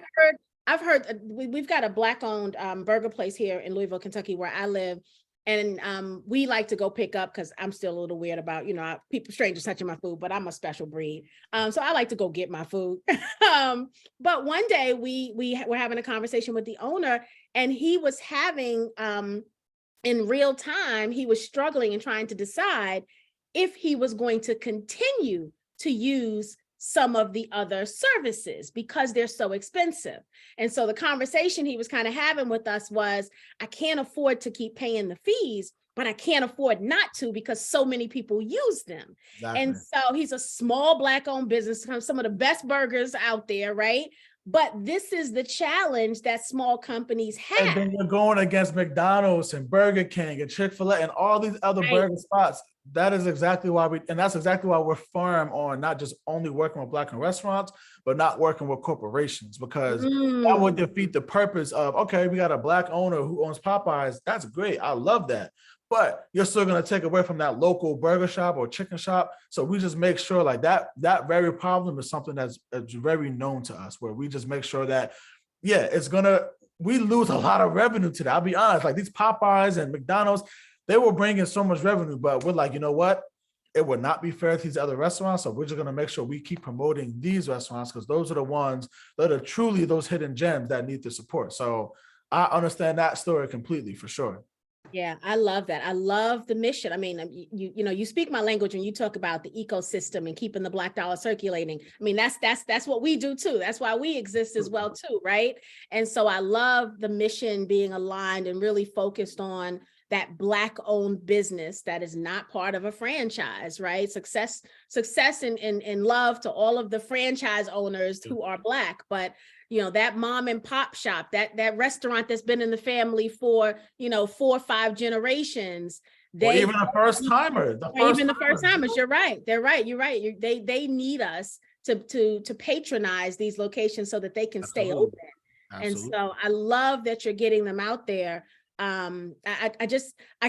I've heard we've got a Black owned burger place here in Louisville, Kentucky, where I live. And we like to go pick up because I'm still a little weird about, people, strangers touching my food, but I'm a special breed. So I like to go get my food. But one day we were having a conversation with the owner, and he was having, in real time, he was struggling and trying to decide if he was going to continue to use some of the other services because they're so expensive. And so the conversation he was kind of having with us was, I can't afford to keep paying the fees, but I can't afford not to because so many people use them. exactly. And so he's a small Black owned business, some of the best burgers out there, right? But this is the challenge that small companies And have. then you're going against McDonald's and Burger King and Chick-fil-A and all these other Right. burger spots. That's exactly why we're firm on not just only working with Black-owned restaurants, but not working with corporations, because that would defeat the purpose of, okay, we got a Black owner who owns Popeyes. That's great. I love that. But you're still going to take away from that local burger shop or chicken shop. So we just make sure like that very problem is something that's very known to us, where we just make sure that, yeah, we lose a lot of revenue to that. I'll be honest, like these Popeyes and McDonald's, they were bringing so much revenue, but we're like, you know what? It would not be fair to these other restaurants. So we're just going to make sure we keep promoting these restaurants because those are the ones that are truly those hidden gems that need the support. So I understand that story completely, for sure. Yeah, I love that. I love the mission. I mean, you speak my language when you talk about the ecosystem and keeping the Black dollar circulating. I mean, that's what we do too. That's why we exist as well too, right? And so I love the mission being aligned and really focused on that Black owned business that is not part of a franchise, right? Success and love to all of the franchise owners who are Black, but that mom and pop shop, that restaurant that's been in the family for, 4 or 5 generations. Or even the first timers. Even the first timers, you're right. They're right. You're right. They need us to patronize these locations so that they can stay open. Absolutely. And so I love that you're getting them out there. I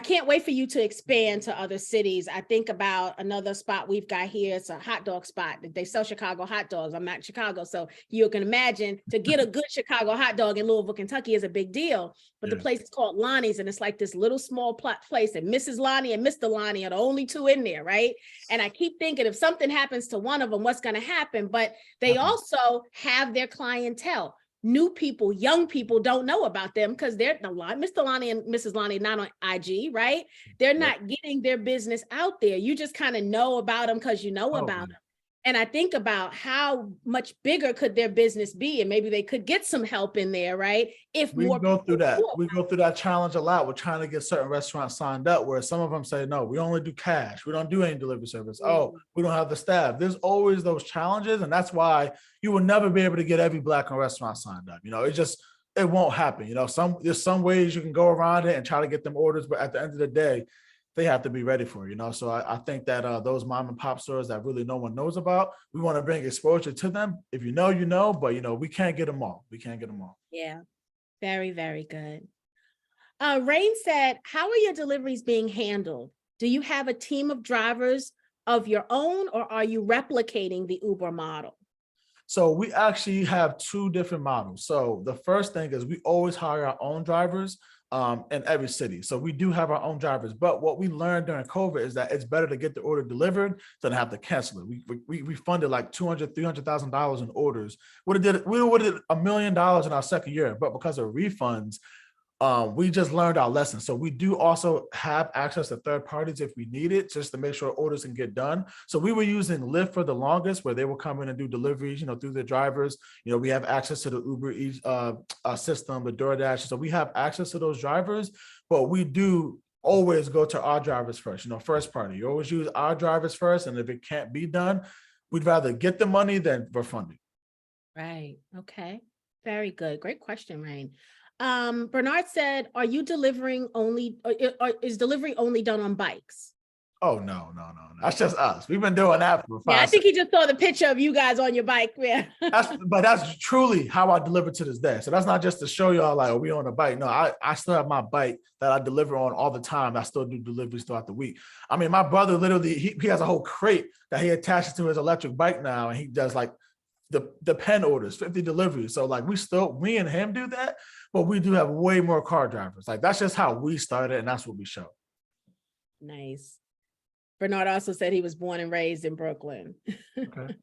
can't wait for you to expand to other cities. I think about another spot we've got here. It's a hot dog spot. They sell Chicago hot dogs. I'm not in Chicago, so you can imagine to get a good Chicago hot dog in Louisville, Kentucky is a big deal. But the place is called Lonnie's, and it's like this little small place, and Mrs. Lonnie and Mr. Lonnie are the only 2 in there, right? And I keep thinking if something happens to one of them, what's going to happen? But they also have their clientele. New people, young people don't know about them because they're Mr. Lonnie and Mrs. Lonnie not on IG, right? They're not getting their business out there. You just kind of know about them because you know about them. And I think about how much bigger could their business be, and maybe they could get some help in there, right? If we go through that challenge a lot. We're trying to get certain restaurants signed up where some of them say, no, we only do cash. We don't do any delivery service. Oh, we don't have the staff. There's always those challenges. And that's why you will never be able to get every Black-owned restaurant signed up. It won't happen. There's some ways you can go around it and try to get them orders, but at the end of the day, they have to be ready for it, So I think that those mom and pop stores that really no one knows about, we want to bring exposure to them. If you know, but we can't get them all. Yeah, very, very good. Rain said, how are your deliveries being handled? Do you have a team of drivers of your own, or are you replicating the Uber model? So we actually have 2 different models. So the first thing is we always hire our own drivers in every city. So we do have our own drivers, but what we learned during COVID is that it's better to get the order delivered than have to cancel it. We funded like $200,000-$300,000 in orders. We would have did $1 million in our second year, but because of refunds, we just learned our lesson. So we do also have access to third parties if we need it, just to make sure orders can get done. So we were using Lyft for the longest, where they will come in and do deliveries, through the drivers. We have access to the Uber Eats system, the DoorDash. So we have access to those drivers, but we do always go to our drivers first, first party. You always use our drivers first. And if it can't be done, we'd rather get the money than refund it. Right. Okay. Very good. Great question, Rain. Bernard said, are you delivering only, or is delivery only done on bikes? Oh, no. That's just us. We've been doing that for Yeah, I 5 think he just saw the picture of you guys on your bike. Yeah. But that's truly how I deliver to this day. So that's not just to show y'all like, oh, we on a bike. No, I still have my bike that I deliver on all the time. I still do deliveries throughout the week. I mean, my brother literally, he has a whole crate that he attaches to his electric bike now, and he does like the pen orders, 50 deliveries. So like we and him do that, but we do have way more car drivers. Like that's just how we started, and that's what we show. Nice. Bernard also said he was born and raised in Brooklyn. Okay.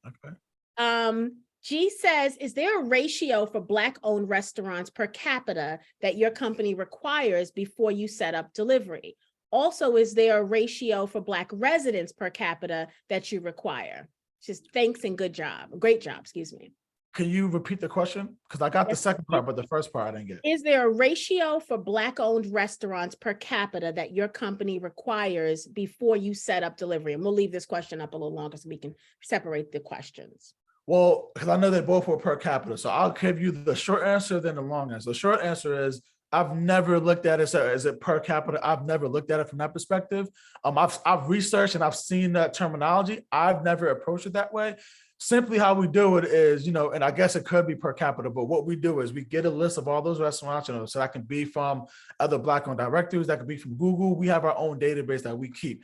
G says, is there a ratio for Black-owned restaurants per capita that your company requires before you set up delivery? Also, is there a ratio for Black residents per capita that you require? Just thanks and good job. Great job, excuse me. Can you repeat the question? Because I got the second part, but the first part I didn't get. Is there a ratio for Black-owned restaurants per capita that your company requires before you set up delivery? And we'll leave this question up a little longer so we can separate the questions. Well, because I know they both were per capita. So I'll give you the short answer, then the long answer. The short answer is I've never looked at it as it per capita. I've never looked at it from that perspective. I've researched and I've seen that terminology. I've never approached it that way. Simply how we do it is, and I guess it could be per capita, but what we do is we get a list of all those restaurants, so that can be from other Black-owned directories, that could be from Google. We have our own database that we keep.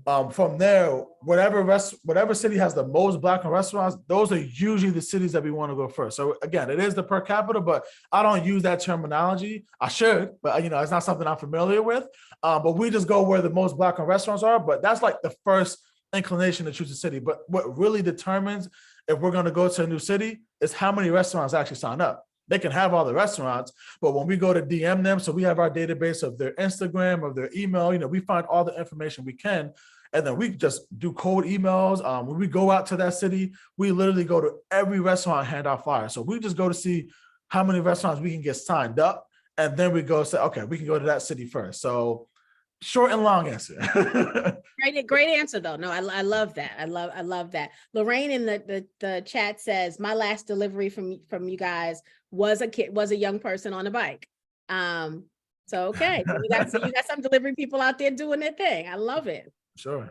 From there, whatever city has the most Black-owned restaurants, those are usually the cities that we want to go first. So again, it is the per capita, but I don't use that terminology. I should, but it's not something I'm familiar with. But we just go where the most Black-owned restaurants are. But that's like the first inclination to choose a city. But what really determines if we're going to go to a new city is how many restaurants actually sign up. They can have all the restaurants, but when we go to DM them, so we have our database of their Instagram, of their email, we find all the information we can, and then we just do cold emails. When we go out to that city, we literally go to every restaurant and hand out flyers. So we just go to see how many restaurants we can get signed up, and then we go say, okay, we can go to that city first. So short and long answer. Great answer though. No, I love that. I love that. Lorraine in the chat says my last delivery from you guys was a young person on a bike. So okay, so you got some delivery people out there doing their thing. I love it. Sure.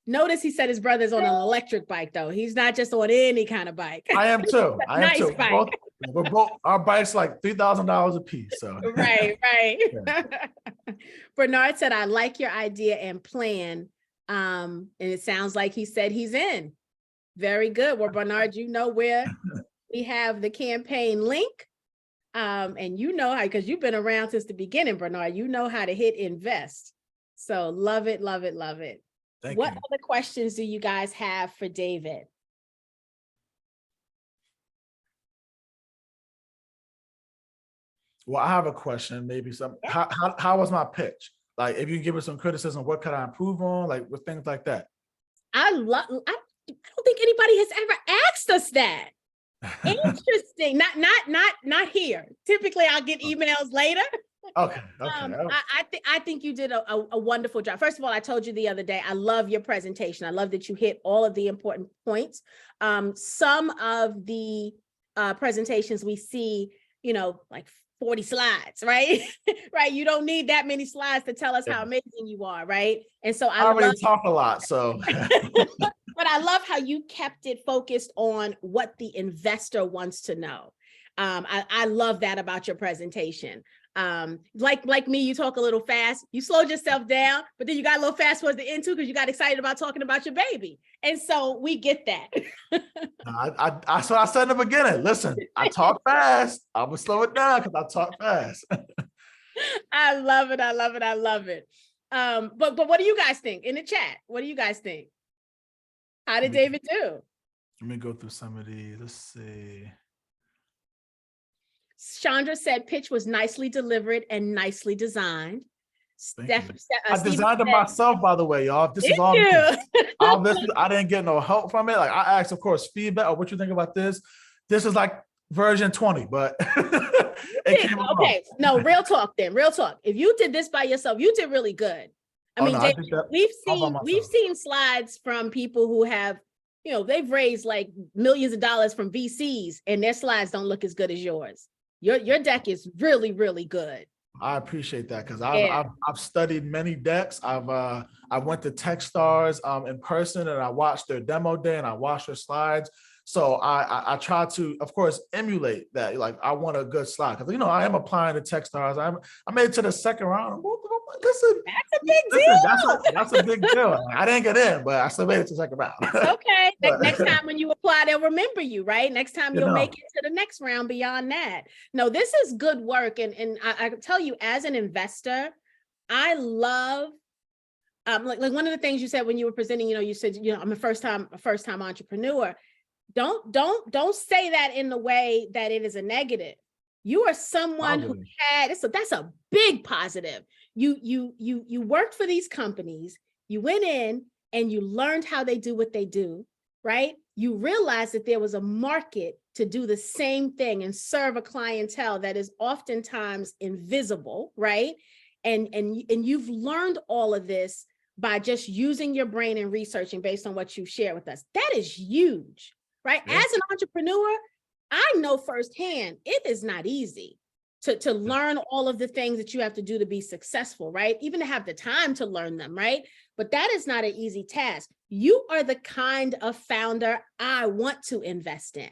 Notice he said his brother's on an electric bike though. He's not just on any kind of bike. I am too. Nice bike. We're both our bikes like $3,000 a piece. So right. Yeah. Bernard said, I like your idea and plan. And it sounds like he said he's in. Very good. Well, Bernard, where we have the campaign link. And how, because you've been around since the beginning, Bernard, how to hit invest. So love it. Thank what you. other questions do you guys have for David? Well, I have a question, maybe some. How was my pitch? Like, if you give us some criticism, what could I improve on? Like with things like that. I don't think anybody has ever asked us that. Interesting. Not here. Typically, I'll get emails later. Okay. I think you did a wonderful job. First of all, I told you the other day, I love your presentation. I love that you hit all of the important points. Some of the presentations we see, like 40 slides, right? Right. You don't need that many slides to tell us how amazing you are, right? And so I already talk a lot, so. But I love how you kept it focused on what the investor wants to know. I love that about your presentation. Like me, you talk a little fast, you slowed yourself down, but then you got a little fast towards the end too, because you got excited about talking about your baby. And so we get that. So I said in the beginning, listen, I talk fast. I'm gonna slow it down because I talk fast. I love it. But what do you guys think in the chat? What do you guys think? How did David do? Let me go through some of these. Let's see. Chandra said pitch was nicely delivered and nicely designed. I designed it myself, by the way, y'all. This is all. I didn't get no help from it. Like I asked, of course, feedback or what you think about this. This is like version 20, but okay. No, real talk then. Real talk. If you did this by yourself, you did really good. I mean, we've seen slides from people who have, they've raised like millions of dollars from VCs, and their slides don't look as good as yours. Your deck is really, really good. I appreciate that because Yeah. I've studied many decks. I went to Techstars in person and I watched their demo day and I watched their slides. So I try to, of course, emulate that. Like I want a good slide because I am applying to Techstars. I made it to the second round. Listen, That's a big listen, deal. that's a big deal. I didn't get in, but I still made it to the second round. Okay. But, Next time when you apply, they'll remember you, right? Next time you you'll know, make it to the next round beyond that. No, this is good work. And I can tell you, as an investor, I love like one of the things you said when you were presenting, you said, I'm a first time entrepreneur. Don't say that in the way that it is a negative. You are someone who had, that's a big positive. You worked for these companies, you went in and you learned how they do what they do, right? You realized that there was a market to do the same thing and serve a clientele that is oftentimes invisible, right? And you've learned all of this by just using your brain and researching based on what you share with us. That is huge, right? Yeah. As an entrepreneur, I know firsthand, it is not easy to learn all of the things that you have to do to be successful, right? Even to have the time to learn them, right? But that is not an easy task. You are the kind of founder I want to invest in.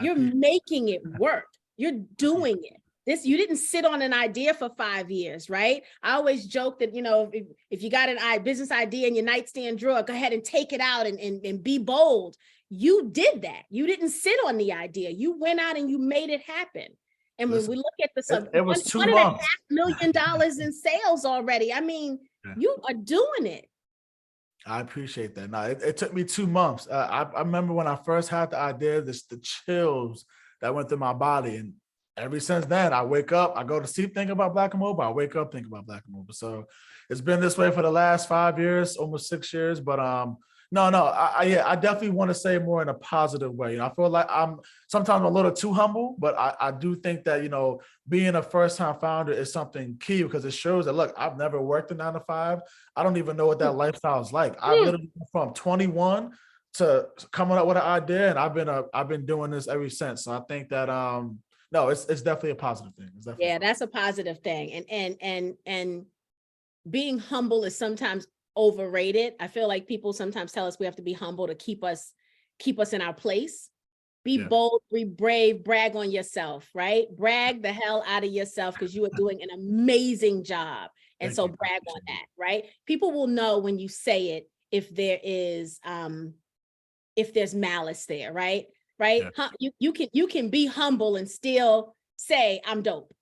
You're making it work. You're doing it. You didn't sit on an idea for 5 years, right? I always joke that, if you got a business idea in your nightstand drawer, go ahead and take it out and be bold. You did that. You didn't sit on the idea. You went out and you made it happen. And when we look at the it was 2 $1.5 months. million in sales already, I mean, you are doing it. I appreciate that. No, it took me 2 months. I remember when I first had the idea, the chills that went through my body. And ever since then, I wake up, I go to sleep thinking about Black and Mobile. I wake up thinking about Black and Mobile. So it's been this way for the last 5 years, almost 6 years. But I definitely want to say more in a positive way. I feel like I'm sometimes a little too humble, but I do think that, being a first-time founder is something key because it shows that, look, I've never worked a 9 to 5. I don't even know what that lifestyle is like. I've literally been from 21 to coming up with an idea, and I've been doing this ever since. So I think that no, it's definitely a positive thing. That's a positive thing. And being humble is sometimes overrated. I feel like people sometimes tell us we have to be humble to keep us in our place. Be bold, be brave, brag on yourself, right? Brag the hell out of yourself because you are doing an amazing job. And so brag on that, right? People will know when you say it if there's malice there, right? Right? Yeah. You can be humble and still say I'm dope,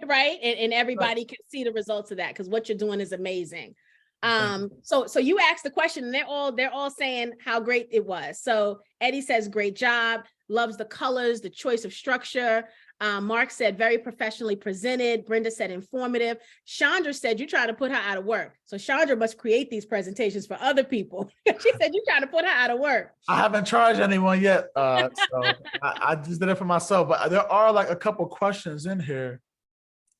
right? And everybody can see the results of that because what you're doing is amazing. So you asked the question and they're all saying how great it was. So Eddie says, great job, loves the colors, the choice of structure. Mark said, very professionally presented. Brenda said, informative. Chandra said, you're trying to put her out of work. So Chandra must create these presentations for other people. She said, you're trying to put her out of work. I haven't charged anyone yet. So I just did it for myself, but there are like a couple questions in here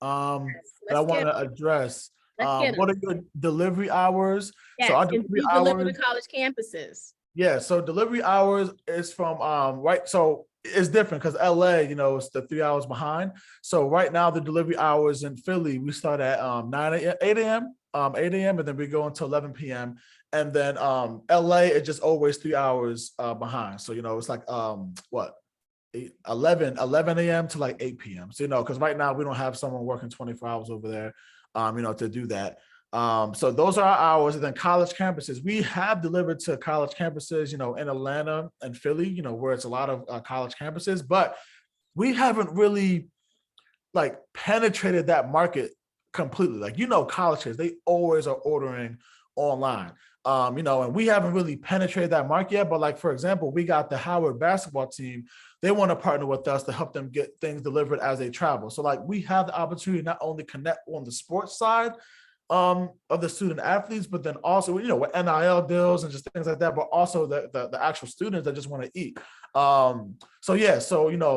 that I want to address. What are your delivery hours? Yes, so our delivery deliver to college campuses. Yeah, so delivery hours is from right. So it's different because LA, it's the 3 hours behind. So right now the delivery hours in Philly, we start at 8 a.m., and then we go until 11 p.m. And then LA is just always 3 hours behind. So it's like 11 a.m. to like 8 p.m. So because right now we don't have someone working 24 hours over there. To do that. So those are our hours. And then college campuses, we have delivered to college campuses, in Atlanta and Philly, where it's a lot of college campuses, but we haven't really like penetrated that market completely. Like, colleges, they always are ordering online. And we haven't really penetrated that market yet. But like, for example, we got the Howard basketball team. They want to partner with us to help them get things delivered as they travel. So like we have the opportunity to not only connect on the sports side of the student athletes, but then also, with NIL deals and just things like that, but also the actual students that just want to eat. So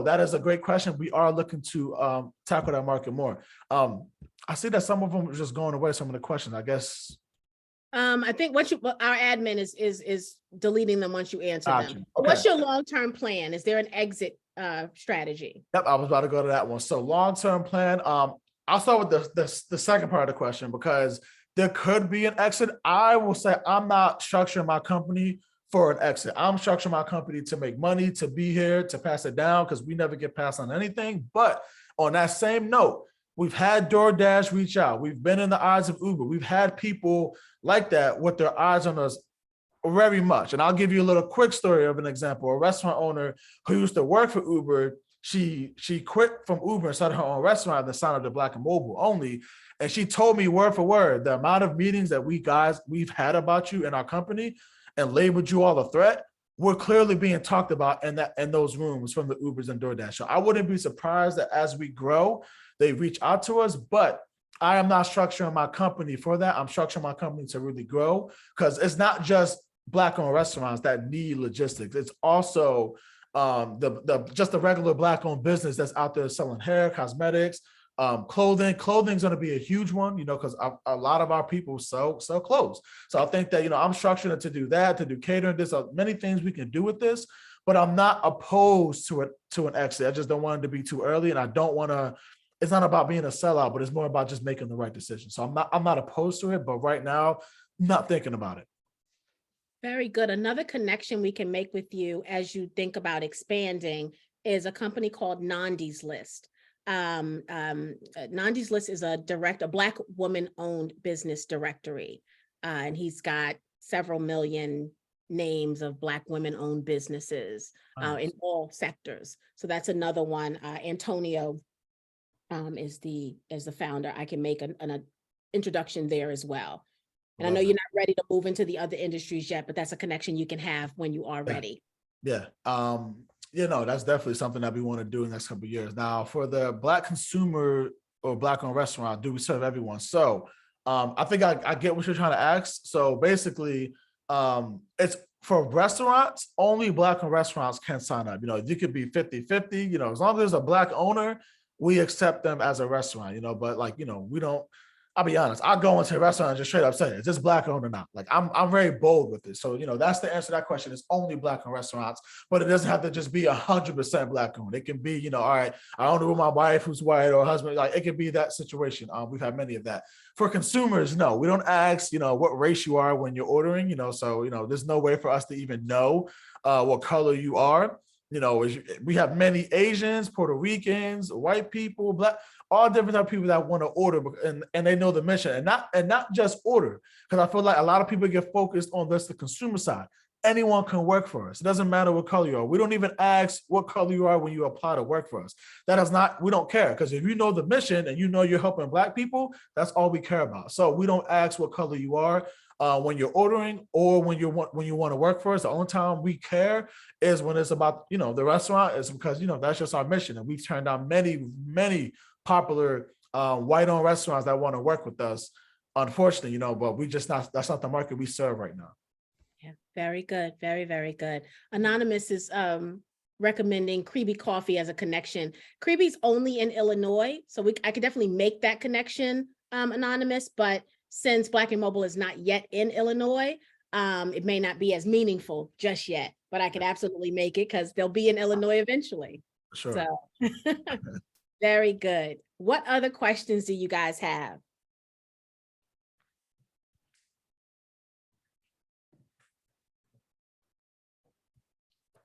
that is a great question. We are looking to tackle that market more. I see that some of them are just going away, some of the questions, I guess. I think our admin is deleting them once you answer them. Okay. What's your long-term plan? Is there an exit strategy? Yep, I was about to go to that one. So long-term plan, I'll start with the second part of the question, because there could be an exit. I will say I'm not structuring my company for an exit. I'm structuring my company to make money, to be here, to pass it down, because we never get passed on anything. But on that same note, we've had DoorDash reach out. We've been in the eyes of Uber. We've had people like that with their eyes on us very much. And I'll give you a little quick story of an example. A restaurant owner who used to work for Uber, she quit from Uber and started her own restaurant and signed up to Black and Mobile only. And she told me word for word, the amount of meetings that we've had about you in our company and labeled you all a threat, we're clearly being talked about in those rooms from the Ubers and DoorDash. So I wouldn't be surprised that as we grow, they reach out to us, but I am not structuring my company for that. I'm structuring my company to really grow, because it's not just Black-owned restaurants that need logistics. It's also just the regular Black-owned business that's out there selling hair, cosmetics, clothing. Clothing's going to be a huge one, because a lot of our people sell clothes. So I think that, I'm structuring it to do that, to do catering. There's many things we can do with this, but I'm not opposed to an exit. I just don't want it to be too early, and I don't want to. It's not about being a sellout, but it's more about just making the right decision. So I'm not opposed to it, but right now, not thinking about it. Very good. Another connection we can make with you as you think about expanding is a company called Nandi's List. Nandi's List is a Black woman-owned business directory, and he's got several million names of Black women-owned businesses in all sectors. So that's another one. Antonio is the founder. I can make an introduction there as well. And I know you're not ready to move into the other industries yet, but that's a connection you can have when you are ready. Yeah. That's definitely something that we want to do in the next couple of years. Now, for the Black consumer or Black-owned restaurant, do we serve everyone? So I think I get what you're trying to ask. So basically, it's for restaurants, only Black-owned restaurants can sign up. You could be 50-50, as long as there's a Black owner, we accept them as a restaurant, but we don't. I'll be honest, I'll go into a restaurant and just straight up say, is this Black owned or not? Like I'm very bold with it. So, that's the answer to that question. It's only Black owned restaurants, but it doesn't have to just be 100% Black owned. It can be, all right, I own it with my wife who's white or husband. Like it can be that situation. We've had many of that. For consumers, no, we don't ask, what race you are when you're ordering, so, there's no way for us to even know what color you are. We have many Asians, Puerto Ricans, white people, Black, all different type of people that want to order and they know the mission and not just order. Because I feel like a lot of people get focused on this, the consumer side. Anyone can work for us. It doesn't matter what color you are. We don't even ask what color you are when you apply to work for us. We don't care, because if you know the mission and you're helping Black people, that's all we care about. So we don't ask what color you are when you're ordering or when you want to work for us. The only time we care is when it's about, the restaurant, is because, that's just our mission. And we've turned down many popular white-owned restaurants that want to work with us, unfortunately, but that's not the market we serve right now. Yeah, very good. Very, very good. Anonymous is recommending Creeby Coffee as a connection. Creeby's only in Illinois, so I could definitely make that connection, Anonymous, but since Black and Mobile is not yet in Illinois, it may not be as meaningful just yet, but I could absolutely make it because they'll be in Illinois eventually. Sure. So very good. What other questions do you guys have?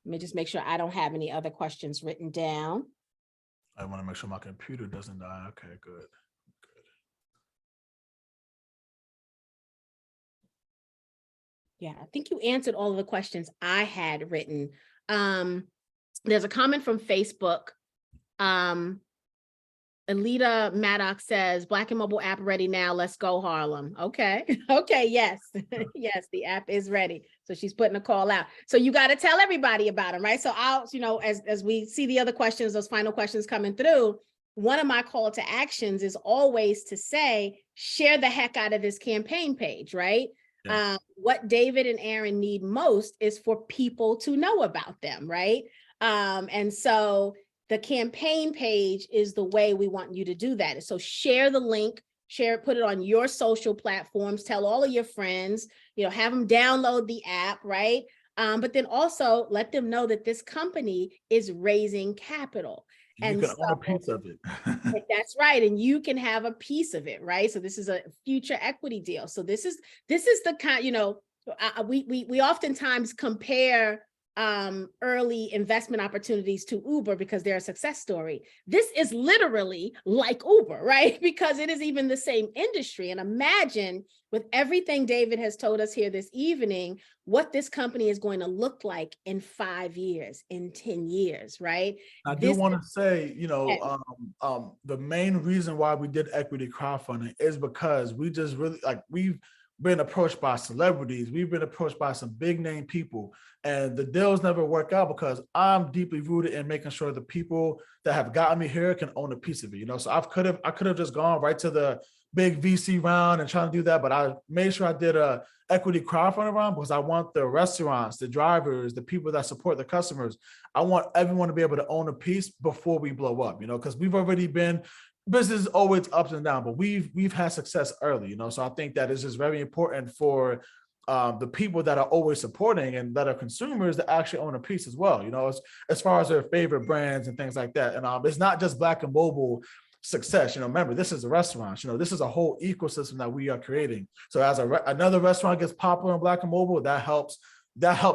Let me just make sure I don't have any other questions written down. I want to make sure my computer doesn't die. Okay, good. Yeah, I think you answered all of the questions I had written. There's a comment from Facebook. Alita Maddox says, Black and Mobile app ready now. Let's go, Harlem. Okay. Okay. Yes. Yes. The app is ready. So she's putting a call out. So you got to tell everybody about them, right? So I'll, as we see the other questions, those final questions coming through, one of my call to actions is always to say, share the heck out of this campaign page, right? Yeah. What David and Aaron need most is for people to know about them, right? And so the campaign page is the way we want you to do that. So share the link, put it on your social platforms, tell all of your friends, have them download the app, right? But then also let them know that this company is raising capital. You And can own a so piece of it. that's right. And you can have a piece of it, right? So this is a future equity deal. So this is the kind, we oftentimes compare early investment opportunities to Uber because they're a success story. This is literally like Uber, right? Because it is even the same industry. And imagine with everything David has told us here this evening, what this company is going to look like in 5 years, in 10 years, right? I do This want to say, is the main reason why we did equity crowdfunding is because we just really we've been approached by celebrities, we've been approached by some big name people, and the deals never work out because I'm deeply rooted in making sure the people that have gotten me here can own a piece of it. So I could have just gone right to the big VC round and trying to do that, but I made sure I did a equity crowdfunding round because I want the restaurants, the drivers, the people that support the customers. I want everyone to be able to own a piece before we blow up, because we've already been, business is always ups and downs, but we've had success early, so I think that is just very important for the people that are always supporting and that are consumers that actually own a piece as well, as far as their favorite brands and things like that. And it's not just Black and Mobile success. Remember, this is a restaurant, this is a whole ecosystem that we are creating. So as another restaurant gets popular in Black and Mobile, that helps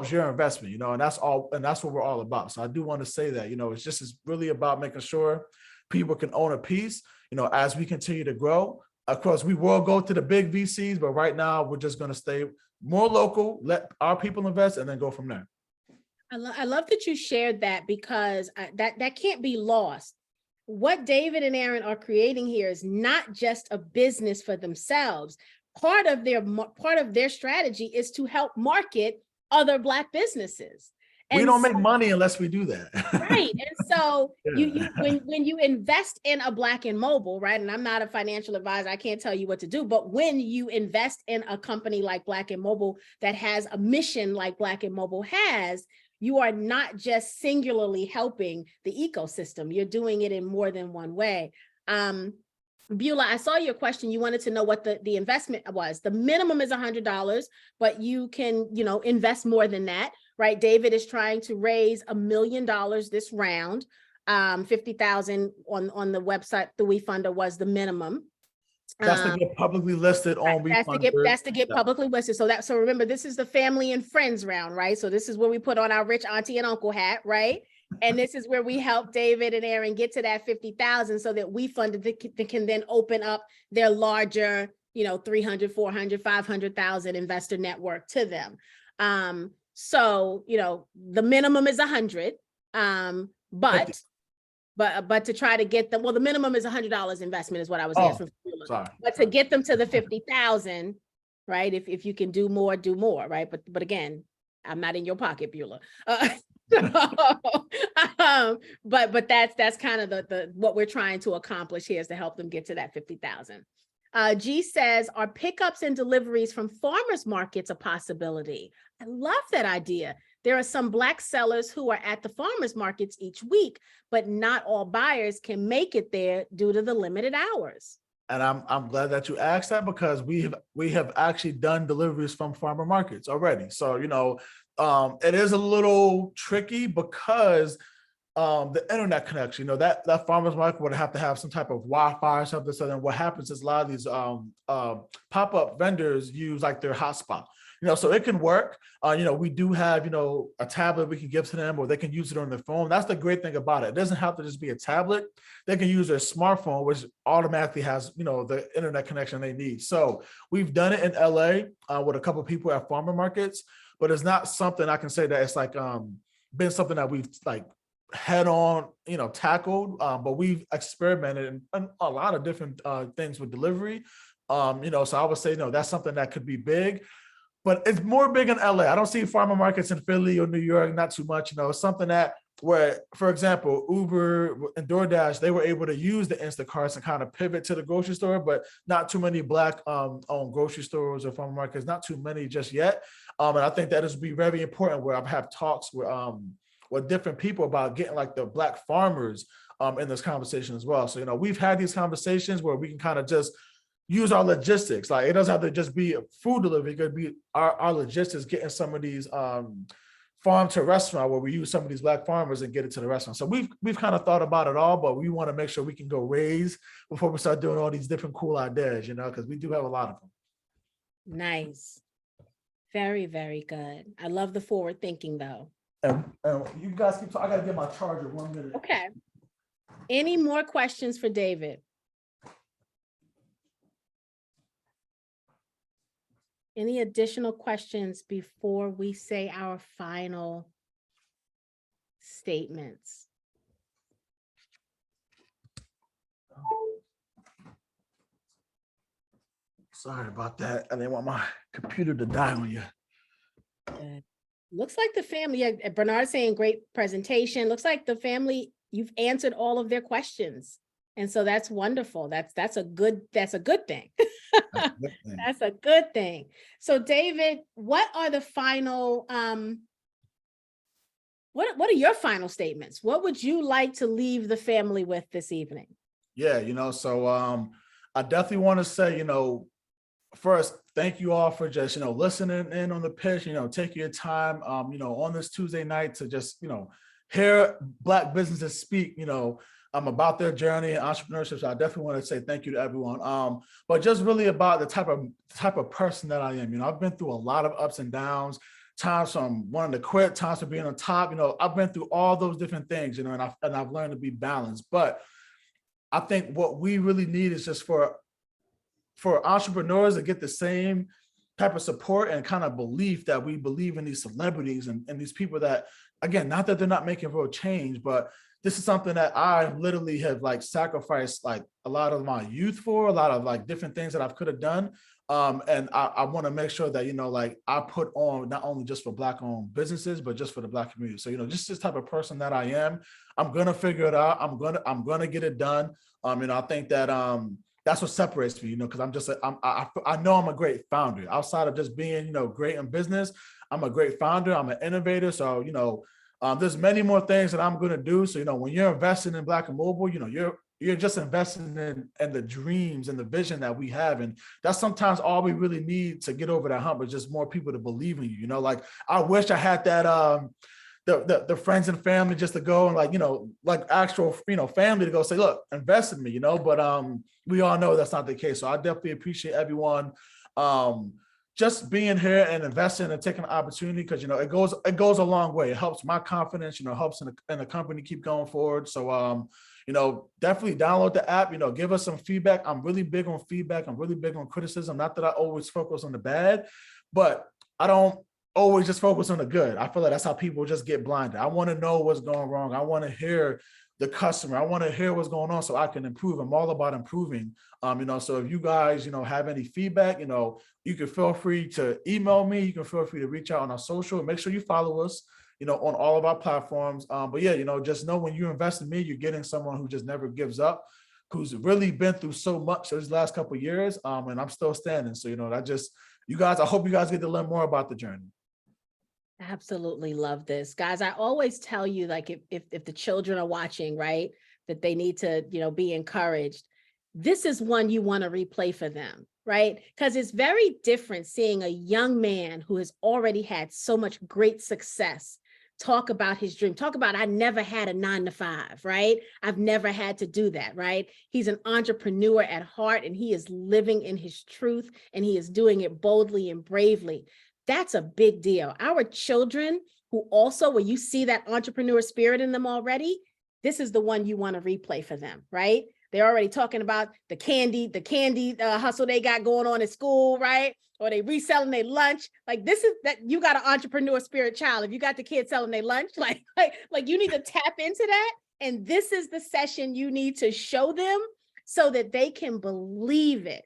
your investment, and that's what we're all about. So I do want to say that, it's really about making sure people can own a piece, as we continue to grow. Of course, we will go to the big VCs, but right now we're just going to stay more local, let our people invest, and then go from there. I love that you shared that because that can't be lost. What David and Aaron are creating here is not just a business for themselves. Part of their strategy is to help market other Black businesses. We don't make money unless we do that. Right. And so Yeah. when you invest in a Black and Mobile, right? And I'm not a financial advisor, I can't tell you what to do, but when you invest in a company like Black and Mobile that has a mission like Black and Mobile has, you are not just singularly helping the ecosystem. You're doing it in more than one way. Beulah, I saw your question. You wanted to know what the investment was. The minimum is $100, but you can, invest more than that, right? David is trying to raise $1 million this round. 50,000 on the website. The WeFunder was the minimum. That's to get publicly listed on WeFunder. That's to get publicly listed. So remember, this is the family and friends round, right? So this is where we put on our rich auntie and uncle hat, right? And this is where we help David and Aaron get to that 50,000 so that WeFunder can then open up their larger, 300, 400, 500,000 investor network to them. So, the minimum is 100, but to try to get them, the minimum is $100 investment is what I was answering. Sorry. But to get them to the 50,000, right? If you can do more, right? But again, I'm not in your pocket, Beulah. But that's kind of the what we're trying to accomplish here is to help them get to that 50,000. G says, are pickups and deliveries from farmers markets a possibility? I love that idea. There are some Black sellers who are at the farmers markets each week, but not all buyers can make it there due to the limited hours. And I'm glad that you asked that because we have actually done deliveries from farmer markets already. So, it is a little tricky because the internet connection, that farmers market would have to have some type of Wi-Fi or something. So then what happens is a lot of these pop-up vendors use like their hotspot. So it can work. We do have, a tablet we can give to them or they can use it on their phone. That's the great thing about it. It doesn't have to just be a tablet. They can use their smartphone, which automatically has, the internet connection they need. So we've done it in LA with a couple of people at farmer markets, but it's not something I can say that it's like been something that we've like head on, tackled, but we've experimented in a lot of different things with delivery. So I would say, that's something that could be big. But it's more big in LA. I don't see farmer markets in Philly or New York, not too much. It's something that where, for example, Uber and DoorDash, they were able to use the Instacarts and kind of pivot to the grocery store, but not too many Black owned grocery stores or farmer markets, not too many just yet. And I think that is be very important where I've had talks with different people about getting like the Black farmers in this conversation as well. So, we've had these conversations where we can kind of just use our logistics. Like it doesn't have to just be a food delivery. It could be our logistics, getting some of these farm to restaurant where we use some of these Black farmers and get it to the restaurant. So we've kind of thought about it all, but we want to make sure we can go raise before we start doing all these different cool ideas, you know, because we do have a lot of them. Nice. Very, very good. I love the forward thinking though. And you guys keep talking. I gotta get my charger 1 minute. Okay. Any more questions for David? Any additional questions before we say our final statements? Sorry about that. I didn't want my computer to die on you. Good. Looks like the family, yeah, Bernard saying great presentation. Looks like the family, you've answered all of their questions. And so that's wonderful. That's a good thing. That's a good thing. That's a good thing. So David, what are the final, what are your final statements? What would you like to leave the family with this evening? Yeah, you know, so I definitely want to say, you know, first, thank you all for just, you know, listening in on the pitch, you know, take your time, you know, on this Tuesday night to just, you know, hear Black businesses speak, you know, about their journey and entrepreneurship. So I definitely want to say thank you to everyone. But just really about the type of person that I am. You know, I've been through a lot of ups and downs, times from wanting to quit, times from being on top. You know, I've been through all those different things, you know, and I've learned to be balanced. But I think what we really need is just for entrepreneurs to get the same type of support and kind of belief that we believe in these celebrities and these people that, again, not that they're not making real change, but this is something that I literally have like sacrificed like a lot of my youth for, a lot of like different things that I could have done. And I want to make sure that, you know, like I put on not only just for Black owned businesses, but just for the Black community. So, you know, just this type of person that I am, I'm going to figure it out. I'm going to get it done. And I think that, that's what separates me, you know, because I know I'm a great founder. Outside of just being, you know, great in business, I'm a great founder. I'm an innovator. So, you know, there's many more things that I'm going to do. So, you know, when you're investing in Black and Mobile, you know, you're just investing in the dreams and the vision that we have. And that's sometimes all we really need to get over that hump, is just more people to believe in you. You know, like I wish I had that, the friends and family just to go and like, you know, like actual, you know, family to go say, look, invest in me, you know, but we all know that's not the case. So I definitely appreciate everyone just being here and investing and taking the opportunity, because, you know, it goes a long way. It helps my confidence, you know, helps in the company keep going forward. So, you know, definitely download the app, you know, give us some feedback. I'm really big on feedback. I'm really big on criticism. Not that I always focus on the bad, but I don't always just focus on the good. I feel like that's how people just get blinded. I want to know what's going wrong. I want to hear the customer. I want to hear what's going on so I can improve. I'm all about improving. You know, so if you guys, you know, have any feedback, you know, you can feel free to email me. You can feel free to reach out on our social. Make sure you follow us, you know, on all of our platforms. But yeah, you know, just know when you invest in me, you're getting someone who just never gives up, who's really been through so much these last couple of years. And I'm still standing. So, you know, I hope you guys get to learn more about the journey. Absolutely love this. Guys, I always tell you, like, if the children are watching, right, that they need to, you know, be encouraged. This is one you want to replay for them, right? Because it's very different seeing a young man who has already had so much great success talk about his dream, talk about, I never had a 9-to-5, right? I've never had to do that, right? He's an entrepreneur at heart, and he is living in his truth, and he is doing it boldly and bravely. That's a big deal. Our children who also, where you see that entrepreneur spirit in them already, this is the one you want to replay for them, right? They're already talking about the candy hustle they got going on at school, right? Or they reselling their lunch. Like, this is that you got an entrepreneur spirit child. If you got the kids selling their lunch, like you need to tap into that. And this is the session you need to show them so that they can believe it.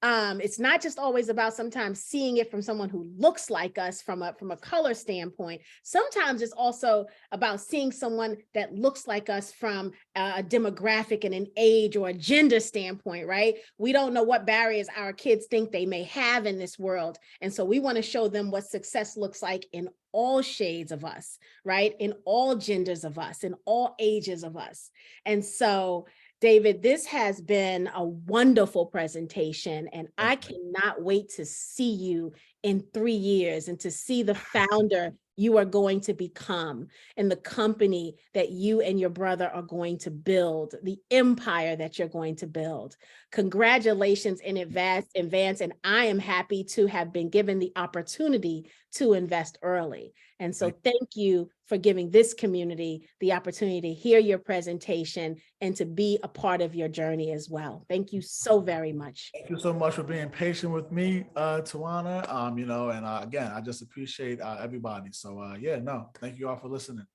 It's not just always about sometimes seeing it from someone who looks like us from a color standpoint. Sometimes it's also about seeing someone that looks like us from a demographic and an age or a gender standpoint, right? We don't know what barriers our kids think they may have in this world. And so we want to show them what success looks like in all shades of us, right? In all genders of us, in all ages of us. And so David, this has been a wonderful presentation, and I cannot wait to see you in 3 years and to see the founder you are going to become and the company that you and your brother are going to build, the empire that you're going to build. Congratulations in advance, and I am happy to have been given the opportunity to invest early. And so thank you for giving this community the opportunity to hear your presentation and to be a part of your journey as well. Thank you so very much. Thank you so much for being patient with me, Tawana. You know, and again, I just appreciate everybody. So yeah, no, thank you all for listening.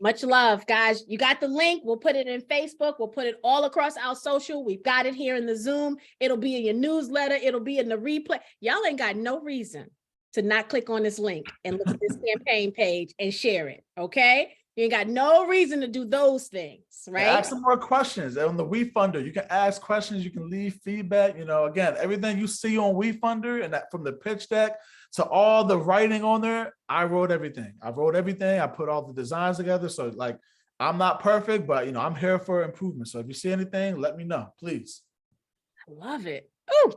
Much love, guys. You got the link. We'll put it in Facebook. We'll put it all across our social. We've got it here in the Zoom. It'll be in your newsletter. It'll be in the replay. Y'all ain't got no reason to not click on this link and look at this campaign page and share it, okay? You ain't got no reason to do those things, right? Ask some more questions on the WeFunder. You can ask questions, you can leave feedback. You know, again, everything you see on WeFunder and that from the pitch deck to all the writing on there, I wrote everything. I put all the designs together. So like, I'm not perfect, but you know, I'm here for improvement. So if you see anything, let me know, please. I love it. Oh,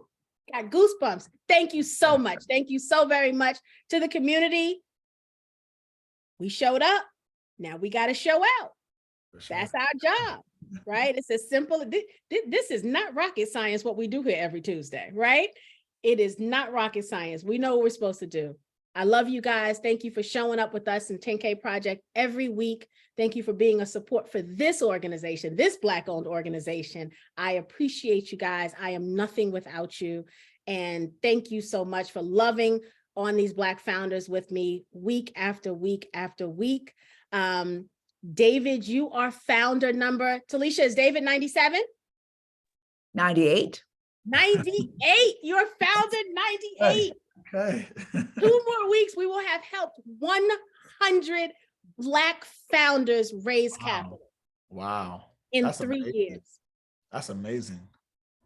got goosebumps. Thank you so much. Thank you so very much to the community. We showed up. Now we got to show out. Sure. That's our job, right? It's as simple. This is not rocket science, what we do here every Tuesday, right? It is not rocket science. We know what we're supposed to do. I love you guys. Thank you for showing up with us in 10K Project every week. Thank you for being a support for this organization, this Black-owned organization. I appreciate you guys. I am nothing without you. And thank you so much for loving on these Black founders with me week after week after week. David, you are founder number, Talisha, is David 97? 98. 98, you're founder 98. Okay. 2 more weeks, we will have helped 100 Black founders raise capital. Wow. In That's 3 amazing. years. That's amazing.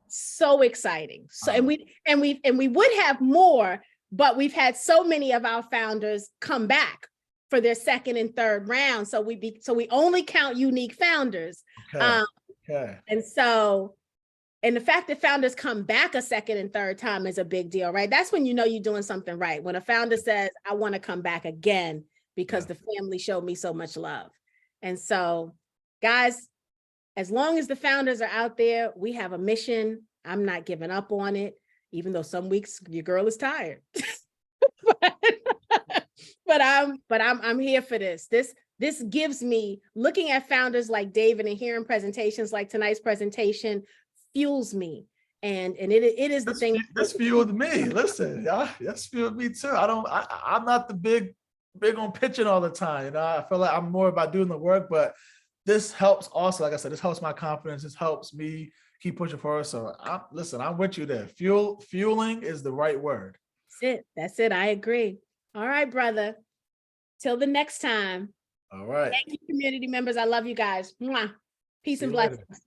So exciting. So, and we would have more, but we've had so many of our founders come back for their second and third round. So we only count unique founders. Okay. Okay. And the fact that founders come back a second and third time is a big deal, right? That's when you know you're doing something right. When a founder says, I want to come back again because the family showed me so much love. And so, guys, as long as the founders are out there, we have a mission. I'm not giving up on it, even though some weeks your girl is tired. but I'm here for this. This gives me, looking at founders like David and hearing presentations like tonight's presentation fuels me. And it is the thing. This fueled me. Listen, this fueled me too. I'm not the big on pitching all the time. You know, I feel like I'm more about doing the work, but this helps also. Like I said, this helps my confidence. This helps me keep pushing forward. So I'm with you there. Fueling is the right word. That's it. I agree. All right, brother. Till the next time. All right. Thank you, community members. I love you guys. Mwah. Peace and See you later. blessings.